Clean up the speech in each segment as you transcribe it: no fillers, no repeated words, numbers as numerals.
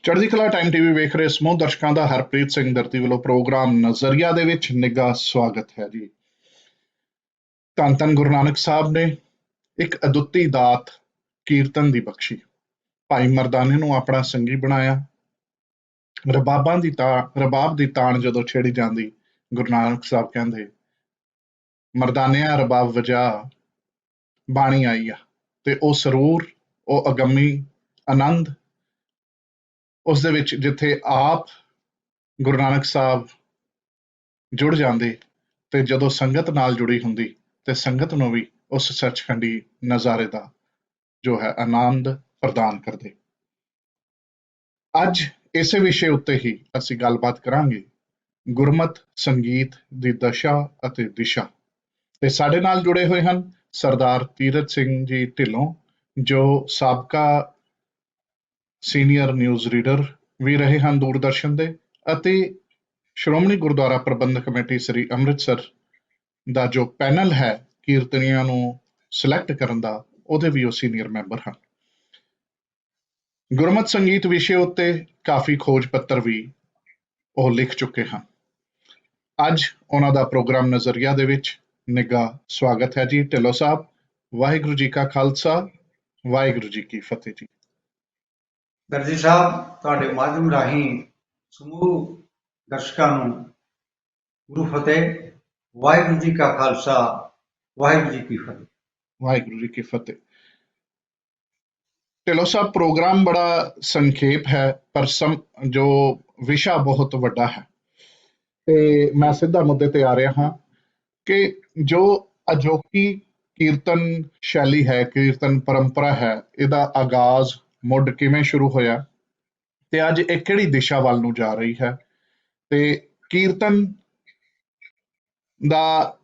ਚੜ੍ਹਦੀ ਕਲਾ time TV ਵੇਖ ਰਹੇ ਸਮੂਹ ਦਰਸ਼ਕਾਂ ਦਾ ਹਰਪ੍ਰੀਤ ਸਿੰਘ ਦਰਤੀ ਵੱਲੋਂ ਪ੍ਰੋਗਰਾਮ ਨਜ਼ਰੀਆ ਦੇ ਵਿੱਚ ਨਿੱਘਾ ਸਵਾਗਤ ਹੈ ਜੀ। ਧੰਨ ਧੰਨ ਗੁਰੂ ਨਾਨਕ ਸਾਹਿਬ ਨੇ ਇੱਕ ਅਦੁੱਤੀ ਦਾਤ ਕੀਰਤਨ ਦੀ ਬਖਸ਼ੀ। ਭਾਈ ਮਰਦਾਨੇ ਨੂੰ ਆਪਣਾ ਸੰਗੀ ਬਣਾਇਆ। ਰਬਾਬ ਦੀ ਤਾਣ ਜਦੋਂ ਛੇੜੀ ਜਾਂਦੀ, ਗੁਰੂ ਨਾਨਕ ਸਾਹਿਬ ਕਹਿੰਦੇ ਮਰਦਾਨਿਆਂ ਰਬਾਬ ਵਜਾ, ਬਾਣੀ ਆਈ ਆ। ਤੇ ਉਹ ਸਰੂਰ, ਉਹ ਅਗੰਮੀ ਆਨੰਦ ਉਸ ਦੇ ਵਿੱਚ ਜਿੱਥੇ ਆਪ ਗੁਰੂ ਨਾਨਕ ਸਾਹਿਬ ਜੁੜ ਜਾਂਦੇ ਤੇ ਜਦੋਂ ਸੰਗਤ ਨਾਲ ਜੁੜੀ ਹੁੰਦੀ ਤੇ ਸੰਗਤ ਨੂੰ ਵੀ ਉਸ ਸੱਚਖੰਡੀ ਨਜ਼ਾਰੇ ਦਾ ਜੋ ਹੈ ਆਨੰਦ ਪ੍ਰਦਾਨ ਕਰਦੇ। ਅੱਜ ਇਸੇ ਵਿਸ਼ੇ ਉੱਤੇ ਹੀ ਅਸੀਂ ਗੱਲਬਾਤ ਕਰਾਂਗੇ, ਗੁਰਮਤ ਸੰਗੀਤ ਦੀ ਦਸ਼ਾ ਅਤੇ ਦਿਸ਼ਾ। ਤੇ ਸਾਡੇ ਨਾਲ ਜੁੜੇ ਹੋਏ ਹਨ ਸਰਦਾਰ ਤੀਰਥ ਸਿੰਘ ਜੀ ਢਿੱਲੋਂ, ਜੋ ਸਾਬਕਾ ਸੀਨੀਅਰ ਨਿਊਜ਼ ਰੀਡਰ ਵੀ ਰਹੇ ਹਨ ਦੂਰਦਰਸ਼ਨ ਦੇ, ਅਤੇ ਸ਼੍ਰੋਮਣੀ ਗੁਰਦੁਆਰਾ ਪ੍ਰਬੰਧਕ ਕਮੇਟੀ ਸ੍ਰੀ ਅੰਮ੍ਰਿਤਸਰ ਦਾ ਜੋ ਪੈਨਲ ਹੈ ਕੀਰਤਨੀਆਂ ਨੂੰ ਸਿਲੈਕਟ ਕਰਨ ਦਾ, ਉਹਦੇ ਵੀ ਉਹ ਸੀਨੀਅਰ ਮੈਂਬਰ ਹਨ। ਗੁਰਮਤ ਸੰਗੀਤ ਵਿਸ਼ੇ ਉੱਤੇ ਕਾਫੀ ਖੋਜ ਪੱਤਰ ਵੀ ਉਹ ਲਿਖ ਚੁੱਕੇ ਹਨ। ਅੱਜ ਉਹਨਾਂ ਦਾ ਪ੍ਰੋਗਰਾਮ ਨਜ਼ਰੀਆ ਦੇ ਵਿੱਚ ਨਿੱਘਾ ਸਵਾਗਤ ਹੈ ਜੀ। ਢਿੱਲੋਂ ਸਾਹਿਬ, ਵਾਹਿਗੁਰੂ ਜੀ ਕਾ ਖਾਲਸਾ, ਵਾਹਿਗੁਰੂ ਜੀ ਕੀ ਫਤਿਹ ਜੀ। ਦਰਜੀ ਸਾਹਿਬ, ਤੁਹਾਡੇ ਮਾਧਿਅਮ ਰਾਹੀਂ ਸਮੂਹ ਦਰਸ਼ਕਾਂ ਨੂੰ ਗੁਰੂ ਫਤਿਹ। ਵਾਹਿਗੁਰੂ ਜੀ ਕਾ ਖਾਲਸਾ, ਵਾਹਿਗੁਰੂ ਜੀ ਕੀ ਫਤਿਹ। ਵਾਹਿਗੁਰੂ ਜੀ ਕੀ ਫਤਿਹ। ਢਿੱਲੋਂ ਸਾਹਿਬ, ਪ੍ਰੋਗਰਾਮ ਬੜਾ ਸੰਖੇਪ ਹੈ ਪਰ ਜੋ ਵਿਸ਼ਾ ਬਹੁਤ ਵੱਡਾ ਹੈ, ਤੇ ਮੈਂ ਸਿੱਧਾ ਮੁੱਦੇ ਤੇ ਆ ਰਿਹਾ ਹਾਂ ਕਿ ਜੋ ਅਜੋਕੀ ਕੀਰਤਨ ਸ਼ੈਲੀ ਹੈ, ਕੀਰਤਨ ਪਰੰਪਰਾ ਹੈ, ਇਹਦਾ ਆਗਾਜ਼ ਮੁੱਢ ਕਿਵੇਂ ਸ਼ੁਰੂ ਹੋਇਆ ਤੇ ਅੱਜ ਇਹ ਕਿਹੜੀ ਦਿਸ਼ਾ ਵੱਲ ਨੂੰ ਜਾ ਰਹੀ ਹੈ, ਤੇ ਕੀਰਤਨ ਦਾ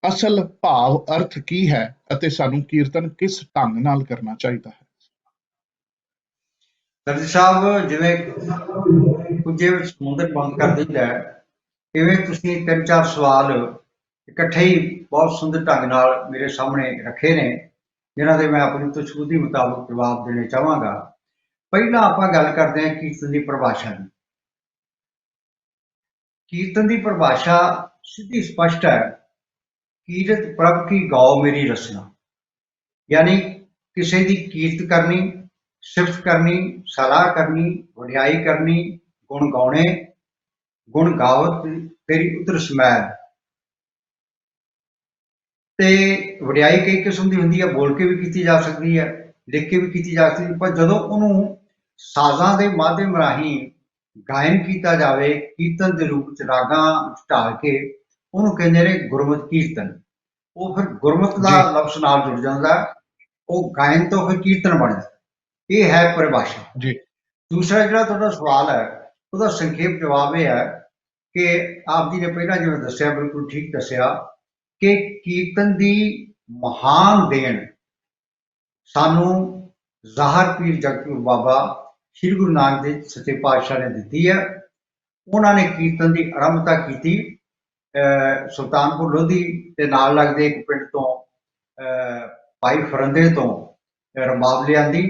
ਅਸਲ ਭਾਵ ਅਰਥ ਕੀ ਹੈ ਅਤੇ ਸਾਨੂੰ ਕੀਰਤਨ ਕਿਸ ਢੰਗ ਨਾਲ ਕਰਨਾ ਚਾਹੀਦਾ ਹੈ। ਦਰਜੀ ਸਾਹਿਬ, ਜਿਵੇਂ ਕੁਝੇ ਵਿੱਚ ਸਮੁੰਦਰ ਬੰਦ ਕਰ ਦਿੰਦਾ ਹੈ, ਇਵੇਂ ਤੁਸੀਂ ਤਿੰਨ ਚਾਰ ਸਵਾਲ ਇਕੱਠੇ ਹੀ ਬਹੁਤ ਸੁੰਦਰ ਢੰਗ ਨਾਲ ਮੇਰੇ ਸਾਹਮਣੇ ਰੱਖੇ ਨੇ, ਜਿਨ੍ਹਾਂ ਦੇ ਮੈਂ ਆਪਣੀ ਤੁਛਬੁੱਧੀ ਮੁਤਾਬਕ ਜਵਾਬ ਦੇਣੇ ਚਾਹਾਂਗਾ। ਪਹਿਲਾਂ ਆਪਾਂ ਗੱਲ ਕਰਦੇ ਹਾਂ ਕੀਰਤਨ ਦੀ ਪਰਿਭਾਸ਼ਾ ਦੀ। ਕੀਰਤਨ ਦੀ ਪਰਿਭਾਸ਼ਾ ਸਿੱਧੀ ਸਪਸ਼ਟ ਹੈ, ਕੀਰਤ ਪ੍ਰਭ ਕੀ ਗਾਓ ਮੇਰੀ ਰਸਨਾ, ਯਾਨੀ ਕਿਸੇ ਦੀ ਕੀਰਤ ਕਰਨੀ, ਸਿਫਤ ਕਰਨੀ, ਸਲਾਹ ਕਰਨੀ, ਵਡਿਆਈ ਕਰਨੀ, ਗੁਣ ਗਾਉਣੇ, ਗੁਣ ਗਾਵਤ ਤੇਰੀ ਉਤਰ ਸਮੈਲ। ਤੇ ਵਡਿਆਈ ਕਈ ਕਿਸਮ ਦੀ ਹੁੰਦੀ ਹੈ, ਬੋਲ ਕੇ ਵੀ ਕੀਤੀ ਜਾ ਸਕਦੀ ਹੈ, ਲਿਖ ਕੇ ਵੀ ਕੀਤੀ ਜਾ ਸਕਦੀ ਹੈ, ਪਰ ਜਦੋਂ ਉਹਨੂੰ ਸਾਜ਼ਾਂ ਦੇ ਮਾਧਿਅਮ ਰਾਹੀਂ ਗਾਇਨ ਕੀਤਾ ਜਾਵੇ ਕੀਰਤਨ ਦੇ ਰੂਪ ਚ, ਰਾਗਾਂ ਢਾਲ ਕੇ, ਉਹਨੂੰ ਕਹਿੰਦੇ ਨੇ ਗੁਰਮਤਿ ਕੀਰਤਨ। ਉਹ ਫਿਰ ਗੁਰਮਤਿ ਦਾ ਲਫ਼ਜ਼ ਨਾਲ ਜੁੜ ਜਾਂਦਾ, ਉਹ ਗਾਇਨ ਤੋਂ ਫਿਰ ਕੀਰਤਨ ਬਣ ਜਾਂਦਾ। ਇਹ ਹੈ ਪਰਿਭਾਸ਼ਾ ਜੀ। ਦੂਸਰਾ ਜਿਹੜਾ ਤੁਹਾਡਾ ਸਵਾਲ ਹੈ, ਉਹਦਾ ਸੰਖੇਪ ਜਵਾਬ ਇਹ ਹੈ ਕਿ ਆਪ ਜੀ ਨੇ ਪਹਿਲਾਂ ਜਿਵੇਂ ਦੱਸਿਆ, ਬਿਲਕੁਲ ਠੀਕ ਦੱਸਿਆ ਕਿ ਕੀਰਤਨ ਦੀ ਮਹਾਨ ਦੇਣ ਸਾਨੂੰ ਜ਼ਾਹਰ ਪੀਰ ਜਗਤਪੁਰ ਬਾਬਾ ਸ਼੍ਰੀ ਗੁਰੂ ਨਾਨਕ ਦੇਵ ਸੱਚੇ ਪਾਤਸ਼ਾਹ ਨੇ ਦਿੱਤੀ ਹੈ। ਉਹਨਾਂ ਨੇ ਕੀਰਤਨ ਦੀ ਆਰੰਭਤਾ ਕੀਤੀ ਸੁਲਤਾਨਪੁਰ ਲੋਧੀ ਦੇ ਨਾਲ ਲੱਗਦੇ ਇੱਕ ਪਿੰਡ ਤੋਂ, ਭਾਈ ਫਰੰਦੇ ਤੋਂ ਰਬਾਬ ਲਿਆਂਦੀ।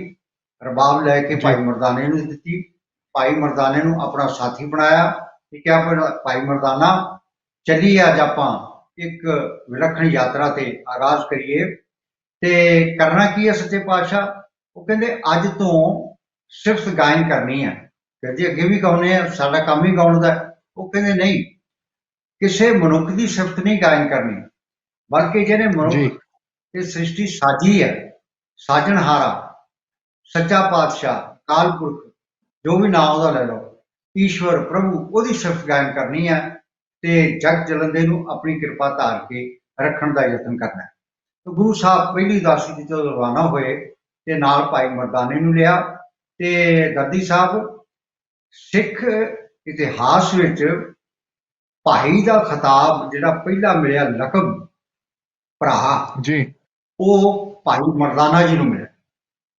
ਰਬਾਬ ਲੈ ਕੇ ਭਾਈ ਮਰਦਾਨੇ ਨੂੰ ਦਿੱਤੀ। ਭਾਈ ਮਰਦਾਨੇ ਨੂੰ ਆਪਣਾ ਸਾਥੀ ਬਣਾਇਆ ਤੇ ਕਿਹਾ, ਭਾਈ ਮਰਦਾਨਾ ਚੱਲੀਏ ਅੱਜ ਆਪਾਂ ਇੱਕ ਵਿਲੱਖਣ ਯਾਤਰਾ ਤੇ ਆਗਾਜ਼ ਕਰੀਏ। ਤੇ ਕਰਨਾ ਕੀ ਹੈ ਸੱਚੇ ਪਾਤਸ਼ਾਹ? ਉਹ ਕਹਿੰਦੇ ਅੱਜ ਤੋਂ ਸਿਫਤ ਗਾਇਨ ਕਰਨੀ ਹੈ। ਕਹਿੰਦੇ ਅੱਗੇ ਵੀ ਗਾਉਨੇ ਆ, ਸਾਡਾ ਕੰਮ ਹੀ ਗਾਉਣ ਦਾ। ਉਹ ਕਹਿੰਦੇ ਨਹੀਂ, ਕਿਸੇ ਮਨੁੱਖ ਦੀ ਸਿਫਤ ਨਹੀਂ ਗਾਇਨ ਕਰਨੀ, ਬਲਕਿ ਜਿਹਨੇ ਮਨੁੱਖ ਇਹ ਸ੍ਰਿਸ਼ਟੀ ਸਾਜੀ ਹੈ, ਸਾਜਣਹਾਰਾ ਸੱਚਾ ਪਾਤਸ਼ਾਹ, ਕਾਲ ਪੁਰਖ, ਜੋ ਵੀ ਨਾਮ ਉਹਦਾ ਲੈ ਲਓ, ਈਸ਼ਵਰ ਪ੍ਰਭੂ, ਉਹਦੀ ਸਿਫਤ ਗਾਇਨ ਕਰਨੀ ਹੈ ਤੇ ਜਗ ਜਲੰਦੇ ਨੂੰ ਆਪਣੀ ਕਿਰਪਾ ਧਾਰ ਕੇ ਰੱਖਣ ਦਾ ਯਤਨ ਕਰਨਾ ਹੈ। ਗੁਰੂ ਸਾਹਿਬ ਪਹਿਲੀ ਉਦਾਸੀ ਦੀ ਜਦੋਂ ਰਵਾਨਾ ਹੋਏ ਤੇ ਨਾਲ ਭਾਈ ਮਰਦਾਨੇ ਨੂੰ ਲਿਆ। ਤੇ ਗੱਦੀ ਸਾਹਿਬ, ਸਿੱਖ ਇਤਿਹਾਸ ਵਿੱਚ ਭਾਈ ਦਾ ਖਿਤਾਬ ਜਿਹੜਾ ਪਹਿਲਾ ਮਿਲਿਆ, ਲਕਬ ਭਰਾ ਜੀ, ਉਹ ਭਾਈ ਮਰਦਾਨਾ ਜੀ ਨੂੰ ਮਿਲਿਆ।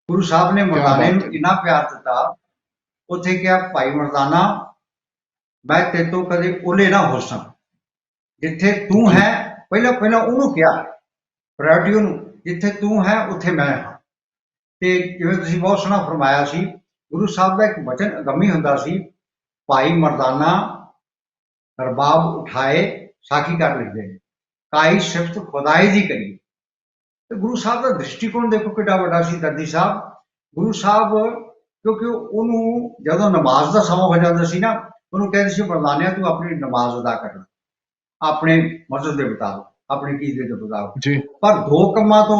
ਗੁਰੂ ਸਾਹਿਬ ਨੇ ਮਰਦਾਨੇ ਨੂੰ ਇੰਨਾ ਪਿਆਰ ਦਿੱਤਾ, ਉੱਥੇ ਕਿਹਾ, ਭਾਈ ਮਰਦਾਨਾ ਮੈਂ ਤੇਰੇ ਤੋਂ ਕਦੇ ਓਲੇ ਨਾ ਹੋ ਸਕਾਂ, ਜਿੱਥੇ ਤੂੰ ਹੈ, ਪਹਿਲਾਂ ਉਹਨੂੰ ਕਿਹਾ ਪ੍ਰਾਇਰਟੀ ਉਹਨੂੰ, ਜਿੱਥੇ ਤੂੰ ਹੈ ਉੱਥੇ ਮੈਂ ਹਾਂ। ਤੇ ਜਿਵੇਂ ਤੁਸੀਂ ਬਹੁਤ ਸੋਹਣਾ ਫਰਮਾਇਆ ਸੀ ਗੁਰੂ ਸਾਹਿਬ ਦਾ ਇੱਕ ਬਚਨ ਅਗੰਮੀ ਹੁੰਦਾ ਸੀ, ਭਾਈ ਮਰਦਾਨਾ ਰਬਾਬ ਉਠਾਏ ਸਾਖੀ ਕਰ ਲਿਖਦੇ ਨੇ, ਕਾਈ ਸਿਫਤ ਖੁਦਾਈ ਦੀ ਕਰੀ। ਤੇ ਗੁਰੂ ਸਾਹਿਬ ਦਾ ਦ੍ਰਿਸ਼ਟੀਕੋਣ ਦੇਖੋ ਕਿੱਡਾ ਵੱਡਾ ਸੀ ਦਰਦੀ ਸਾਹਿਬ। ਗੁਰੂ ਸਾਹਿਬ ਕਿਉਂਕਿ ਉਹਨੂੰ ਜਦੋਂ ਨਮਾਜ਼ ਦਾ ਸਮਾਂ ਹੋ ਜਾਂਦਾ ਸੀ ਨਾ, ਉਹਨੂੰ ਕਹਿੰਦੇ ਸੀ ਮਰਦਾਨਿਆ ਤੂੰ ਆਪਣੀ ਨਮਾਜ਼ ਅਦਾ ਕਰਨਾ ਆਪਣੇ ਮਸਜਿਦ ਦੇ ਮੁਤਾਬਕ, ਆਪਣੇ ਕੀਦੇ ਦੇ ਮੁਤਾਬਕ। ਜੀ ਪਰ ਦੋ ਕੰਮਾਂ ਤੋਂ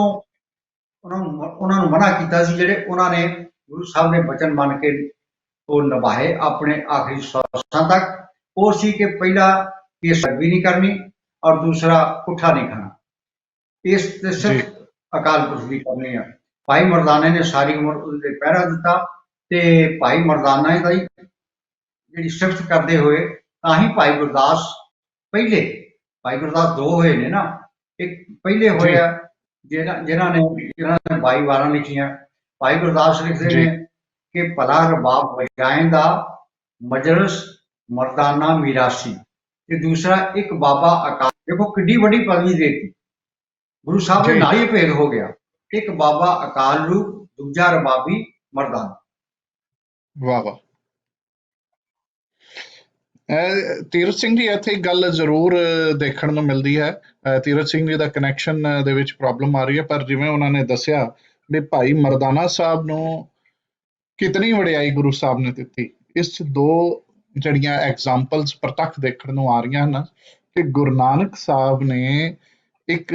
ਉਹਨਾਂ ਨੂੰ ਮਨਾ ਕੀਤਾ ਸੀ, ਜਿਹੜੇ ਉਹਨਾਂ ਨੇ ਗੁਰੂ ਸਾਹਿਬ ਦੇ ਬਚਨ ਮੰਨ ਕੇ ਉਹ ਨਿਭਾਏ ਆਪਣੇ ਆਖਰੀ ਸਵਾਸਾਂ ਤੱਕ। ਉਹ ਸੀ ਕਿ ਪਹਿਲਾ ਇਹ ਸਰਵੀ ਨਹੀਂ ਕਰਨੀ ਔਰ ਦੂਸਰਾ ਪੁੱਠਾ ਨਹੀਂ ਖਾਣਾ, ਇਸ ਤੇ ਸਿਰਫ ਅਕਾਲ ਪੁਰਖ ਦੀ ਕਰਨੀ ਆ। ਭਾਈ ਮਰਦਾਨੇ ਨੇ ਸਾਰੀ ਉਮਰ ਉਹਦੇ ਪਹਿਰਾ ਦਿੱਤਾ, ਤੇ ਭਾਈ ਮਰਦਾਨਾ ਦਾ ਹੀ ਜਿਹੜੀ ਸਿਫਤ ਕਰਦੇ ਹੋਏ ਤਾਂ ਹੀ ਭਾਈ ਗੁਰਦਾਸ ਪਹਿਲੇ, ਭਾਈ ਗੁਰਦਾਸ ਦੋ ਹੋਏ ਨੇ ਨਾ, ਇੱਕ ਪਹਿਲੇ ਹੋਇਆ ਜਿਨ੍ਹਾਂ ਨੇ 22 ਵਾਰਾਂ ਲਿਖੀਆਂ। ਭਾਈ ਗੁਰਦਾਸ ਲਿਖਦੇ ਨੇ ਕਿ ਭਲਾ ਰਬਾਬ ਵਜਾਏਂ ਦਾ ਮਜਲਿਸ ਮਰਦਾਨਾ ਮੀਰਾਸੀ, ਤੇ ਦੂਸਰਾ ਇੱਕ ਬਾਬਾ ਅਕਾਲ। ਦੇਖੋ ਕਿੱਡੀ ਵੱਡੀ ਪਦਵੀ ਦੇਤੀ ਗੁਰੂ ਸਾਹਿਬ ਦੇ ਨਾਲ ਹੀ ਭੇਦ ਹੋ ਗਿਆ, ਇੱਕ ਬਾਬਾ ਅਕਾਲ ਰੂਪ, ਦੂਜਾ ਰਬਾਬੀ ਮਰਦਾਨਾ। ਵਾਹ ਵਾਹ। ਤੀਰਥ ਸਿੰਘ ਜੀ, ਇੱਥੇ ਇੱਕ ਗੱਲ ਜ਼ਰੂਰ ਦੇਖਣ ਨੂੰ ਮਿਲਦੀ ਹੈ, ਤੀਰਥ ਸਿੰਘ ਜੀ ਦਾ ਕਨੈਕਸ਼ਨ ਦੇ ਵਿੱਚ ਪ੍ਰੋਬਲਮ ਆ ਰਹੀ ਹੈ, ਪਰ ਜਿਵੇਂ ਉਹਨਾਂ ਨੇ ਦੱਸਿਆ ਵੀ ਭਾਈ ਮਰਦਾਨਾ ਸਾਹਿਬ ਨੂੰ ਕਿਤਨੀ ਵਡਿਆਈ ਗੁਰੂ ਸਾਹਿਬ ਨੇ ਦਿੱਤੀ, ਇਸ 'ਚ ਦੋ ਜਿਹੜੀਆਂ ਐਗਜ਼ਾਮਪਲਸ ਪ੍ਰਤੱਖ ਦੇਖਣ ਨੂੰ ਆ ਰਹੀਆਂ ਹਨ ਕਿ ਗੁਰੂ ਨਾਨਕ ਸਾਹਿਬ ਨੇ ਇੱਕ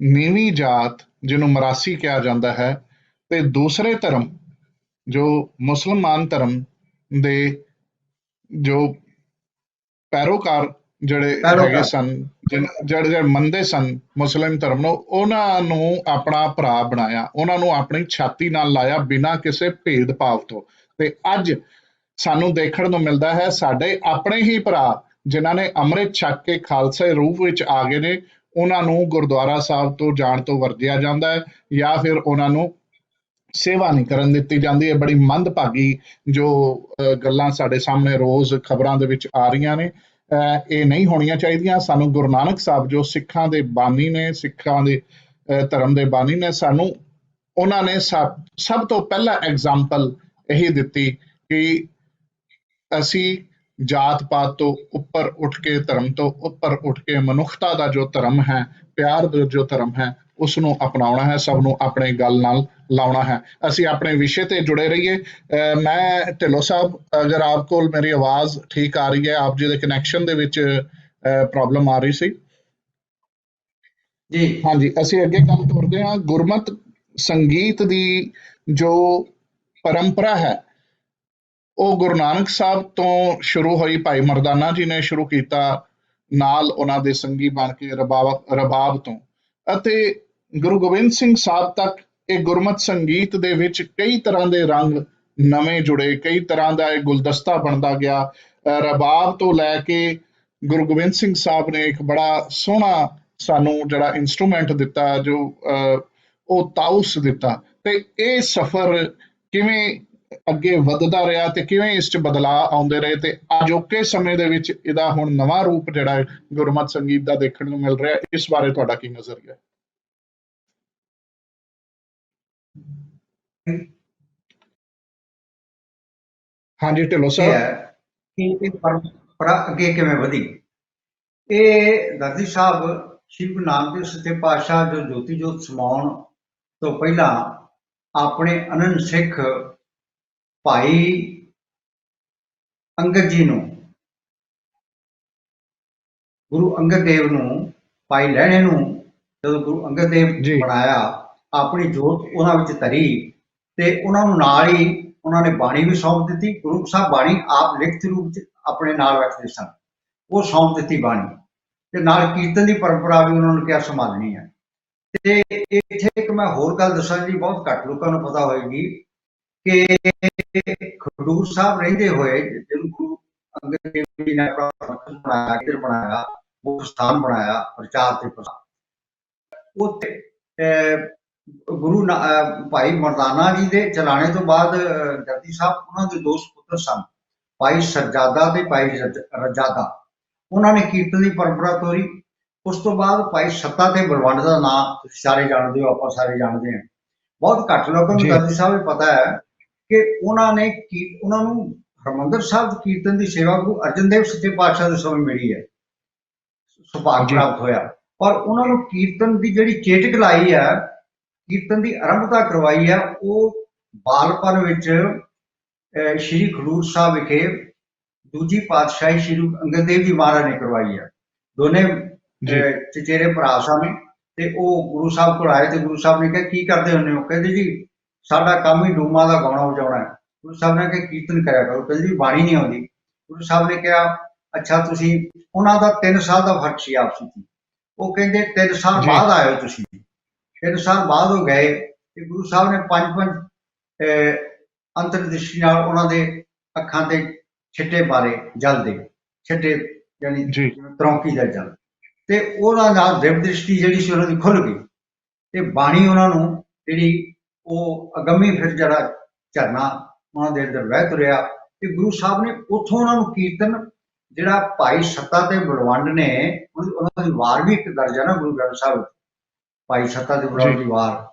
ਨੀਵੀਂ ਜਾਤ ਜਿਹਨੂੰ ਮਰਾਸੀ ਕਿਹਾ ਜਾਂਦਾ ਹੈ, ਤੇ ਦੂਸਰੇ ਧਰਮ ਜੋ ਮੁਸਲਮਾਨ ਧਰਮ ਦੇ ਜੋ ਪੈਰੋਕਾਰ ਜਿਹੜੇ ਹੈਗੇ ਸਨ, ਜਿਹੜੇ ਮੰਨਦੇ ਸਨ ਮੁਸਲਿਮ ਧਰਮ ਨੂੰ, ਉਹਨਾਂ ਨੂੰ ਆਪਣਾ ਭਰਾ ਬਣਾਇਆ, ਉਹਨਾਂ ਨੂੰ ਆਪਣੀ ਛਾਤੀ ਨਾਲ ਲਾਇਆ ਬਿਨਾਂ ਕਿਸੇ ਭੇਦਭਾਵ ਤੋਂ। ਤੇ ਅੱਜ ਸਾਨੂੰ ਦੇਖਣ ਨੂੰ ਮਿਲਦਾ ਹੈ ਸਾਡੇ ਆਪਣੇ ਹੀ ਭਰਾ ਜਿਨ੍ਹਾਂ ਨੇ ਅੰਮ੍ਰਿਤ ਛਕ ਕੇ ਖਾਲਸੇ ਰੂਪ ਵਿੱਚ ਆ ਗਏ ਨੇ, ਉਹਨਾਂ ਨੂੰ ਗੁਰਦੁਆਰਾ ਸਾਹਿਬ ਤੋਂ ਜਾਣ ਤੋਂ ਵਰਜਿਆ ਜਾਂਦਾ ਹੈ, ਜਾਂ ਫਿਰ ਉਹਨਾਂ ਨੂੰ ਸੇਵਾ ਨਹੀਂ ਕਰਨ ਦਿੱਤੀ ਜਾਂਦੀ ਹੈ। ਬੜੀ ਮੰਦਭਾਗੀ ਜੋ ਗੱਲਾਂ ਸਾਡੇ ਸਾਹਮਣੇ ਰੋਜ਼ ਖਬਰਾਂ ਦੇ ਵਿੱਚ ਆ ਰਹੀਆਂ ਨੇ, ਇਹ ਨਹੀਂ ਹੋਣੀਆਂ ਚਾਹੀਦੀਆਂ। ਸਾਨੂੰ ਗੁਰੂ ਨਾਨਕ ਸਾਹਿਬ ਜੋ ਸਿੱਖਾਂ ਦੇ ਬਾਨੀ ਨੇ, ਸਿੱਖਾਂ ਦੇ ਧਰਮ ਦੇ ਬਾਨੀ ਨੇ, ਸਾਨੂੰ ਉਹਨਾਂ ਨੇ ਸਭ ਤੋਂ ਪਹਿਲਾਂ ਐਗਜ਼ਾਮਪਲ ਇਹੀ ਦਿੱਤੀ ਕਿ ਅਸੀਂ ਜਾਤ ਪਾਤ ਤੋਂ ਉੱਪਰ ਉੱਠ ਕੇ, ਧਰਮ ਤੋਂ ਉੱਪਰ ਉੱਠ ਕੇ ਮਨੁੱਖਤਾ ਦਾ ਜੋ ਧਰਮ ਹੈ, ਪਿਆਰ ਦਾ ਜੋ ਧਰਮ ਹੈ, ਉਸ ਨੂੰ ਅਪਣਾਉਣਾ ਹੈ, ਸਭ ਨੂੰ ਆਪਣੇ ਗੱਲ ਨਾਲ ਲਾਉਣਾ ਹੈ। ਅਸੀਂ ਆਪਣੇ ਵਿਸ਼ੇ ਤੇ ਜੁੜੇ ਰਹੀਏ। ਮੈਂ ਢਿੱਲੋਂ ਸਾਹਿਬ, ਅਗਰ ਆਪ ਕੋਲ ਮੇਰੀ ਆਵਾਜ਼ ਠੀਕ ਆ ਰਹੀ ਹੈ, ਆਪ ਜੀ ਦੇ ਕਨੈਕਸ਼ਨ ਦੇ ਵਿੱਚ ਪ੍ਰੋਬਲਮ ਆ ਰਹੀ ਸੀ ਜੀ? ਹਾਂਜੀ, ਅਸੀਂ ਅੱਗੇ ਗੱਲ ਕਰਦੇ ਹਾਂ। ਗੁਰਮਤ ਸੰਗੀਤ ਦੀ ਜੋ ਪਰੰਪਰਾ ਹੈ ਉਹ ਗੁਰੂ ਨਾਨਕ ਸਾਹਿਬ ਤੋਂ ਸ਼ੁਰੂ ਹੋਈ, ਭਾਈ ਮਰਦਾਨਾ ਜੀ ਨੇ ਸ਼ੁਰੂ ਕੀਤਾ, ਨਾਲ ਉਹਨਾਂ ਦੇ ਸੰਗੀ ਬਣ ਕੇ ਰਬਾਬ ਤੋਂ, ਅਤੇ ਗੁਰੂ ਗੋਬਿੰਦ ਸਿੰਘ ਸਾਹਿਬ ਤੱਕ ਇਹ ਗੁਰਮਤ ਸੰਗੀਤ ਦੇ ਵਿੱਚ ਕਈ ਤਰ੍ਹਾਂ ਦੇ ਰੰਗ ਨਵੇਂ ਜੁੜੇ, ਕਈ ਤਰ੍ਹਾਂ ਦਾ ਇਹ ਗੁਲਦਸਤਾ ਬਣਦਾ ਗਿਆ। ਰਬਾਬ ਤੋਂ ਲੈ ਕੇ ਗੁਰੂ ਗੋਬਿੰਦ ਸਿੰਘ ਸਾਹਿਬ ਨੇ ਇੱਕ ਬੜਾ ਸੋਹਣਾ ਸਾਨੂੰ ਜਿਹੜਾ ਇੰਸਟਰੂਮੈਂਟ ਦਿੱਤਾ, ਜੋ ਉਹ ਤਾਊਸ ਦਿੱਤਾ। ਤੇ ਇਹ ਸਫ਼ਰ ਕਿਵੇਂ ਅੱਗੇ ਵੱਧਦਾ ਰਿਹਾ ਤੇ ਕਿਵੇਂ ਇਸ 'ਚ ਬਦਲਾਅ ਆਉਂਦੇ ਰਹੇ, ਤੇ ਅਜੋਕੇ ਸਮੇਂ ਦੇ ਵਿੱਚ ਇਹਦਾ ਹੁਣ ਨਵਾਂ ਰੂਪ ਜਿਹੜਾ ਗੁਰਮਤ ਸੰਗੀਤ ਦਾ ਦੇਖਣ ਨੂੰ ਮਿਲ ਰਿਹਾ, ਇਸ ਬਾਰੇ ਤੁਹਾਡਾ ਕੀ ਨਜ਼ਰੀਆ ਹੈ? ਹਾਂਜੀ ਢਿੱਲੋਂ ਸਾਹਿਬ। ਕਿ ਪਰੰਪਰਾ ਅੱਗੇ ਕਿਵੇਂ ਵਧੀ, ਇਹ ਦਰਦੀ ਸਾਹਿਬ ਸ਼੍ਰੀ ਗੁਰੂ ਨਾਨਕ ਦੇਵ ਸੱਚੇ ਪਾਤਸ਼ਾਹ ਜੋ ਜੋਤੀ ਜੋਤ ਸਮਾਉਣ ਤੋਂ ਪਹਿਲਾਂ ਆਪਣੇ ਅਨੰਦ ਸਿੱਖ ਭਾਈ ਅੰਗਦ ਜੀ ਨੂੰ, ਗੁਰੂ ਅੰਗਦ ਦੇਵ ਨੂੰ, ਭਾਈ ਲਹਿਣੇ ਨੂੰ ਜਦੋਂ ਗੁਰੂ ਅੰਗਦ ਦੇਵ ਬਣਾਇਆ, ਆਪਣੀ ਜੋਤ ਉਹਨਾਂ ਵਿੱਚ ਧਰੀ, ਤੇ ਉਹਨਾਂ ਨੂੰ ਨਾਲ ਹੀ ਉਹਨਾਂ ਨੇ ਬਾਣੀ ਵੀ ਸੌਂਪ ਦਿੱਤੀ। ਗੁਰੂ ਸਾਹਿਬ ਬਾਣੀ ਆਪ ਲਿਖਤ ਰੂਪ ਚ ਆਪਣੇ ਨਾਲ ਰੱਖਦੇ ਸਨ, ਉਹ ਸੌਂਪ ਦਿੱਤੀ ਬਾਣੀ, ਤੇ ਨਾਲ ਕੀਰਤਨ ਦੀ ਪਰੰਪਰਾ ਵੀ ਉਹਨਾਂ ਨੂੰ ਕਿਹਾ ਸੰਭਾਲਣੀ ਹੈ। ਤੇ ਇੱਥੇ ਇੱਕ ਮੈਂ ਹੋਰ ਗੱਲ ਦੱਸਾਂ ਜੀ, ਬਹੁਤ ਘੱਟ ਲੋਕਾਂ ਨੂੰ ਪਤਾ ਹੋਏਗੀ ਕਿ ਖਡੂਰ ਸਾਹਿਬ ਰਹਿੰਦੇ ਹੋਏ ਜਦੋਂ ਗੁਰੂ ਅੰਗਦ ਦੇਵ ਜੀ ਨੇ ਆਪਣਾ ਬਣਾਇਆ, ਉਹ ਸਥਾਨ ਬਣਾਇਆ ਪ੍ਰਚਾਰ ਤੇ ਪ੍ਰਸਾਰ, ਉੱਥੇ ਗੁਰੂ ਭਾਈ ਮਰਦਾਨਾ ਜੀ ਦੇ ਚਲਾਣੇ ਤੋਂ ਬਾਅਦ ਜਪਜੀ ਸਾਹਿਬ, ਉਹਨਾਂ ਦੇ ਦੋ ਸੁਪੁੱਤਰ ਸਨ, ਭਾਈ ਸਰਜਾਦਾ ਤੇ ਭਾਈ ਰਜਾਦਾ, ਉਹਨਾਂ ਨੇ ਕੀਰਤਨ ਦੀ ਪਰੰਪਰਾ ਤੋਰੀ। ਉਸ ਤੋਂ ਬਾਅਦ ਭਾਈ ਸੱਤਾ ਤੇ ਬਲਵੰਡ ਦਾ ਨਾਂ ਤੁਸੀਂ ਸਾਰੇ ਜਾਣਦੇ ਹੋ, ਆਪਾਂ ਸਾਰੇ ਜਾਣਦੇ ਹਾਂ। ਬਹੁਤ ਘੱਟ ਲੋਕਾਂ ਨੂੰ ਜਪਜੀ ਸਾਹਿਬ ਪਤਾ ਹੈ ਕਿ ਉਹਨਾਂ ਨੂੰ ਹਰਿਮੰਦਰ ਸਾਹਿਬ ਕੀਰਤਨ ਦੀ ਸੇਵਾ ਗੁਰੂ ਅਰਜਨ ਦੇਵ ਸੱਚੇ ਪਾਤਸ਼ਾਹ ਦੇ ਸਮੇਂ ਮਿਲੀ ਹੈ, ਸੁਭਾਗ ਜੀ ਪ੍ਰਾਪਤ ਹੋਇਆ। ਪਰ ਉਹਨਾਂ ਨੂੰ ਕੀਰਤਨ ਦੀ ਜਿਹੜੀ ਚੇਟਕ ਲਾਈ ਹੈ, ਕੀਰਤਨ ਦੀ ਆਰੰਭਤਾ ਕਰਵਾਈ ਹੈ, ਉਹ ਬਾਲਪਨ ਵਿੱਚ ਸ਼੍ਰੀ ਖਡੂਰ ਸਾਹਿਬ ਵਿਖੇ ਦੂਜੀ ਪਾਤਸ਼ਾਹੀ ਸ਼੍ਰੀ ਗੁਰੂ ਅੰਗਦ ਦੇਵ ਜੀ ਮਹਾਰਾਜ ਨੇ ਕਰਵਾਈ ਹੈ। ਦੋਨੇ ਜੀ ਚਚੇਰੇ ਭਰਾ ਸਨ ਤੇ ਉਹ ਗੁਰੂ ਸਾਹਿਬ ਕੋਲ ਆਏ ਤੇ ਗੁਰੂ ਸਾਹਿਬ ਨੇ ਕਿਹਾ ਕੀ ਕਰਦੇ ਹੁੰਦੇ ਹੋ? ਕਹਿੰਦੇ ਜੀ ਸਾਡਾ ਕੰਮ ਹੀ ਡੂਮਾਂ ਦਾ ਗਾਉਣਾ ਵਜਾਉਣਾ ਹੈ। ਗੁਰੂ ਸਾਹਿਬ ਨੇ ਕਿਹਾ ਕੀਰਤਨ ਕਰਿਆ ਕਰੋ। ਕਹਿੰਦੇ ਜੀ ਬਾਣੀ ਨਹੀਂ ਆਉਂਦੀ। ਗੁਰੂ ਸਾਹਿਬ ਨੇ ਕਿਹਾ ਅੱਛਾ ਤੁਸੀਂ, ਉਹਨਾਂ ਦਾ 3 ਸਾਲ ਦਾ ਫਰਕ ਸੀ ਆਪਸੀ ਚ। ਉਹ ਕਹਿੰਦੇ 3 ਸਾਲ ਜੀ ਬਾਅਦ ਆਏ ਹੋ ਤੁਸੀਂ। 3 ਸਾਲ ਬਾਅਦ ਉਹ ਗਏ ਤੇ ਗੁਰੂ ਸਾਹਿਬ ਨੇ 5 ਅੰਤਰਦ੍ਰਿਸ਼ਟੀ ਨਾਲ ਉਹਨਾਂ ਦੇ ਅੱਖਾਂ ਤੇ ਛਿੱਟੇ ਮਾਰੇ, ਜਲ ਦੇ ਛਿੱਟੇ, ਯਾਨੀ ਜੀ ਤਰੌਂਕੀ ਦਾ ਜਲ, ਤੇ ਉਹਨਾਂ ਨਾਲ ਦਿਵ ਦ੍ਰਿਸ਼ਟੀ ਜਿਹੜੀ ਸੀ ਉਹਨਾਂ ਦੀ ਖੁੱਲ ਗਈ ਤੇ ਬਾਣੀ ਉਹਨਾਂ ਨੂੰ ਜਿਹੜੀ ਉਹ ਅਗੰਮੀ ਫਿਰ ਜਿਹੜਾ ਝਰਨਾ ਉਹਨਾਂ ਦੇ ਅੰਦਰ ਵਹਿ ਤੁਰਿਆ। ਤੇ ਗੁਰੂ ਸਾਹਿਬ ਨੇ ਉੱਥੋਂ ਉਹਨਾਂ ਨੂੰ ਕੀਰਤਨ ਜਿਹੜਾ ਭਾਈ ਸੱਤਾ ਤੇ ਬਲਵੰਡ ਨੇ, ਉਹਨਾਂ ਦੀ ਵਾਰ ਵੀ ਇੱਕ ਦਰਜ ਹੈ ਨਾ ਗੁਰੂ ਗ੍ਰੰਥ ਸਾਹਿਬ ਵਿੱਚ, ਭਾਈ ਸੱਤਾ ਤੇ ਬਲਵੰਡ ਦੀ ਵਾਰ।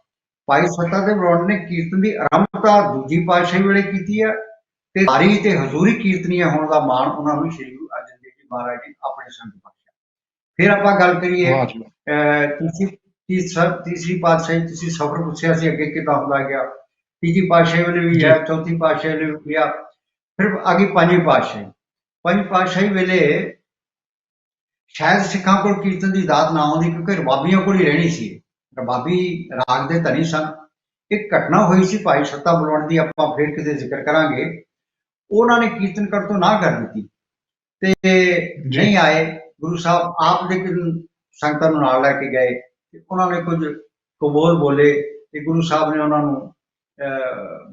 ਭਾਈ ਸੱਤਾ ਤੇ ਬਲਵੰਡ ਨੇ ਕੀਰਤਨ ਦੀ ਆਰੰਭਤਾ ਦੂਜੀ ਪਾਤਸ਼ਾਹੀ ਵੇਲੇ ਕੀਤੀ ਹੈ ਤੇ ਸਾਰੀ ਤੇ ਹਜ਼ੂਰੀ ਕੀਰਤਨੀਆ ਹੋਣ ਦਾ ਮਾਣ ਉਹਨਾਂ ਨੂੰ ਸ਼੍ਰੀ ਗੁਰੂ ਅਰਜਨ ਦੇਵ ਜੀ ਮਹਾਰਾਜ ਨੇ ਆਪਣੇ ਸੰਗ ਬਖਸ਼ਿਆ। ਫਿਰ ਆਪਾਂ ਗੱਲ ਕਰੀਏ ਵਾਹ ਜੀ ਵਾਹ। ਤੀਸਰੀ ਪਾਤਸ਼ਾਹੀ, ਤੁਸੀਂ ਸਫ਼ਰ ਪੁੱਛਿਆ ਸੀ ਅੱਗੇ ਕਿੱਦਾਂ ਹੁੰਦਾ ਗਿਆ। ਤੀਜੀ ਪਾਤਸ਼ਾਹੀ ਵੇਲੇ ਵੀ ਹੈ, ਚੌਥੀ ਪਾਤਸ਼ਾਹੀ ਵੇਲੇ ਵੀ ਆ, ਫਿਰ ਆ ਗਈ ਪੰਜਵੀਂ ਪਾਤਸ਼ਾਹੀ। ਪੰਜਵੀਂ ਪਾਤਸ਼ਾਹੀ ਵੇਲੇ ਸ਼ਾਇਦ ਸਿੱਖਾਂ ਕੋਲ ਕੀਰਤਨ ਦੀ ਦਾਤ ਨਾ ਆਉਂਦੀ ਕਿਉਂਕਿ ਰਬਾਬੀਆਂ ਕੋਲ ਹੀ ਰਹਿਣੀ ਸੀ। ਰਬਾਬੀ ਰਾਗ ਦੇ ਧਨੀ ਸਨ। ਇੱਕ ਘਟਨਾ ਹੋਈ ਸੀ ਭਾਈ ਸੱਤਾ ਬਲਵੰਡ ਦੀ, ਆਪਾਂ ਫਿਰ ਕਿਤੇ ਜ਼ਿਕਰ ਕਰਾਂਗੇ। ਉਹਨਾਂ ਨੇ ਕੀਰਤਨ ਕਰਨ ਤੋਂ ਨਾ ਕਰ ਦਿੱਤੀ ਤੇ ਨਹੀਂ ਆਏ। ਗੁਰੂ ਸਾਹਿਬ ਆਪ ਦੇ ਸੰਗਤਾਂ ਨੂੰ ਨਾਲ ਲੈ ਕੇ ਗਏ ਤੇ ਉਹਨਾਂ ਨੇ ਕੁਝ ਕਬੋਲ ਬੋਲੇ ਤੇ ਗੁਰੂ ਸਾਹਿਬ ਨੇ ਉਹਨਾਂ ਨੂੰ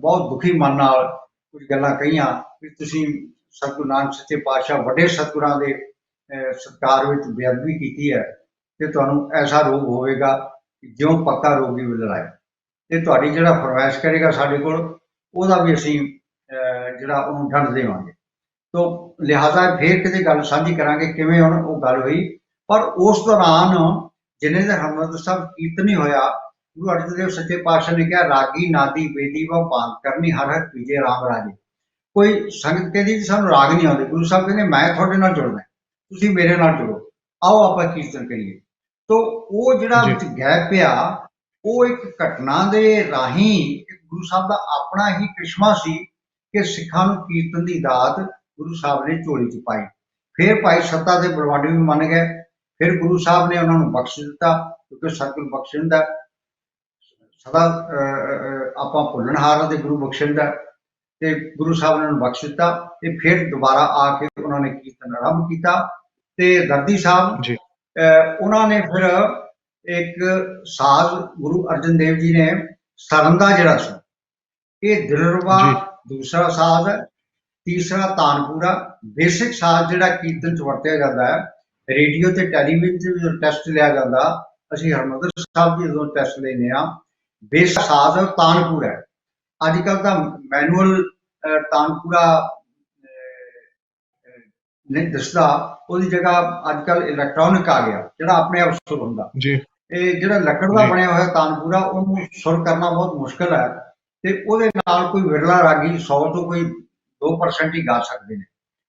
ਬਹੁਤ ਦੁਖੀ ਮਨ ਨਾਲ ਕੁਝ ਗੱਲਾਂ ਕਹੀਆਂ ਕਿ ਤੁਸੀਂ ਸਤਿਗੁਰੂ ਨਾਨਕ ਸੱਚੇ ਪਾਤਸ਼ਾਹ ਵੱਡੇ ਸਤਿਗੁਰਾਂ ਦੇ ਸਤਿਕਾਰ ਵਿੱਚ ਬੇਅਦਬੀ ਕੀਤੀ ਹੈ ਤੇ ਤੁਹਾਨੂੰ ਐਸਾ ਰੋਗ ਹੋਵੇਗਾ ਜਿਉਂ ਪੱਕਾ ਰੋਗੀ ਵੀ ਲੜਾਏ, ਤੇ ਤੁਹਾਡੀ ਜਿਹੜਾ ਫਰਮਾਇਸ਼ ਕਰੇਗਾ ਸਾਡੇ ਕੋਲ ਉਹਦਾ ਵੀ ਅਸੀਂ ਜਿਹੜਾ ਉਹਨੂੰ ਦੰਡ ਦੇਵਾਂਗੇ। ਤੋ ਲਿਹਾਜ਼ਾ ਫੇਰ ਕਿਤੇ ਗੱਲ ਸਾਂਝੀ ਕਰਾਂਗੇ ਕਿਵੇਂ ਹੁਣ ਉਹ ਗੱਲ ਹੋਈ। ਪਰ ਉਸ ਦੌਰਾਨ ਜਿੰਨੇ ਦੇ ਹਰਿਮੰਦਰ ਸਾਹਿਬ ਕੀਰਤਨ ਨਹੀਂ ਹੋਇਆ, ਗੁਰੂ ਅਰਜਨ ਦੇਵ ਸੱਚੇ ਪਾਤਸ਼ਾਹ ਨੇ ਕਿਹਾ ਰਾਗੀ ਨਾਦੀ ਬੇਦੀ ਵਾ ਭਾਂਤ ਕਰਨੀ ਹਰ ਹਰ ਪੀਜੇ ਰਾਮ ਰਾਜੇ। ਕੋਈ ਸੰਗਤ ਕਹਿੰਦੀ ਸਾਨੂੰ ਰਾਗ ਨਹੀਂ ਆਉਂਦੇ, ਗੁਰੂ ਸਾਹਿਬ ਕਹਿੰਦੇ ਮੈਂ ਤੁਹਾਡੇ ਨਾਲ ਜੁੜਨਾ, ਤੁਸੀਂ ਮੇਰੇ ਨਾਲ ਜੁੜੋ, ਆਓ ਆਪਾਂ ਕੀਰਤਨ ਕਰੀਏ। ਤੋ ਉਹ ਜਿਹੜਾ ਵਿੱਚ ਗੈਪ ਪਿਆ, ਉਹ ਇੱਕ ਘਟਨਾ ਦੇ ਰਾਹੀਂ ਗੁਰੂ ਸਾਹਿਬ ਦਾ ਆਪਣਾ ਹੀ ਕ੍ਰਿਸ਼ਮਾ ਸੀ ਕਿ ਸਿੱਖਾਂ ਨੂੰ ਕੀਰਤਨ ਦੀ ਦਾਤ ਗੁਰੂ ਸਾਹਿਬ ਨੇ ਝੋਲੀ 'ਚ ਪਾਈ। ਫਿਰ ਭਾਈ ਸੱਤਾ ਦੇ ਬਲਵੰਡ ਵੀ ਮੰਨ ਗਏ। ਫਿਰ ਗੁਰੂ ਸਾਹਿਬ ਨੇ ਉਹਨਾਂ ਨੂੰ ਬਖਸ਼ ਦਿੱਤਾ ਕਿਉਂਕਿ ਸਤਿਗੁਰੂ ਬਖਸ਼ਣ ਦਾ ਸਦਾ ਆਪਾਂ ਭੁੱਲਣਹਾਰ ਦੇ ਗੁਰੂ ਬਖਸ਼ਣ ਦਾ, ਤੇ ਗੁਰੂ ਸਾਹਿਬ ਨੇ ਉਹਨੂੰ ਬਖਸ਼ ਦਿੱਤਾ ਤੇ ਫਿਰ ਦੁਬਾਰਾ ਆ ਕੇ ਉਹਨਾਂ ਨੇ ਕੀਰਤਨ ਆਰੰਭ ਕੀਤਾ। ਤੇ ਦਰਦੀ ਸਾਹਿਬ ਉਹਨਾਂ ਨੇ ਫਿਰ ਇੱਕ ਸਾਜ਼ ਗੁਰੂ ਅਰਜਨ ਦੇਵ ਜੀ ਨੇ ਸਰੰਦਾ ਜਿਹੜਾ ਸੀ, ਇਹ ਦਿਲਰਬਾ ਦੂਸਰਾ ਸਾਜ਼ ਹੈ, ਤੀਸਰਾ ਤਾਨਪੂਰਾ। ਬੇਸਿਕ ਸਾਜ਼ ਜਿਹੜਾ ਕੀਰਤਨ ਚ ਵਰਤਿਆ ਜਾਂਦਾ ਹੈ, ਰੇਡੀਓ ਤੇ ਟੈਲੀਵਿਜ਼ਨ ਤੇ ਜਦੋਂ ਟੈਸਟ ਲਿਆ ਜਾਂਦਾ, ਅਸੀਂ ਹਰਿਮੰਦਰ ਸਾਹਿਬ ਦੀ ਜਦੋਂ ਟੈਸਟ ਲੈਂਦੇ ਹਾਂ, ਬੇਸਿਕ ਸਾਜ਼ ਤਾਨਪੂਰਾ ਹੈ। ਅੱਜ ਕੱਲ੍ਹ ਤਾਂ ਮੈਨੂਅਲ ਤਾਨਪੂਰਾ ਨਹੀਂ ਦੱਸਦਾ, ਉਹਦੀ ਜਗ੍ਹਾ ਅੱਜ ਕੱਲ੍ਹ ਇਲੈਕਟ੍ਰੋਨਿਕ ਆ ਗਿਆ ਜਿਹੜਾ ਆਪਣੇ ਆਪ ਸੁਰ ਹੁੰਦਾ। ਇਹ ਜਿਹੜਾ ਲੱਕੜ ਦਾ ਬਣਿਆ ਹੋਇਆ ਤਾਨਪੂਰਾ, ਉਹਨੂੰ ਸੁਰ ਕਰਨਾ ਬਹੁਤ ਮੁਸ਼ਕਲ ਹੈ ਤੇ ਉਹਦੇ ਨਾਲ ਕੋਈ ਵਿਰਲਾ ਰਾਗੀ 100 ਤੋਂ ਕੋਈ 2% ਹੀ ਗਾ ਸਕਦੇ ਨੇ,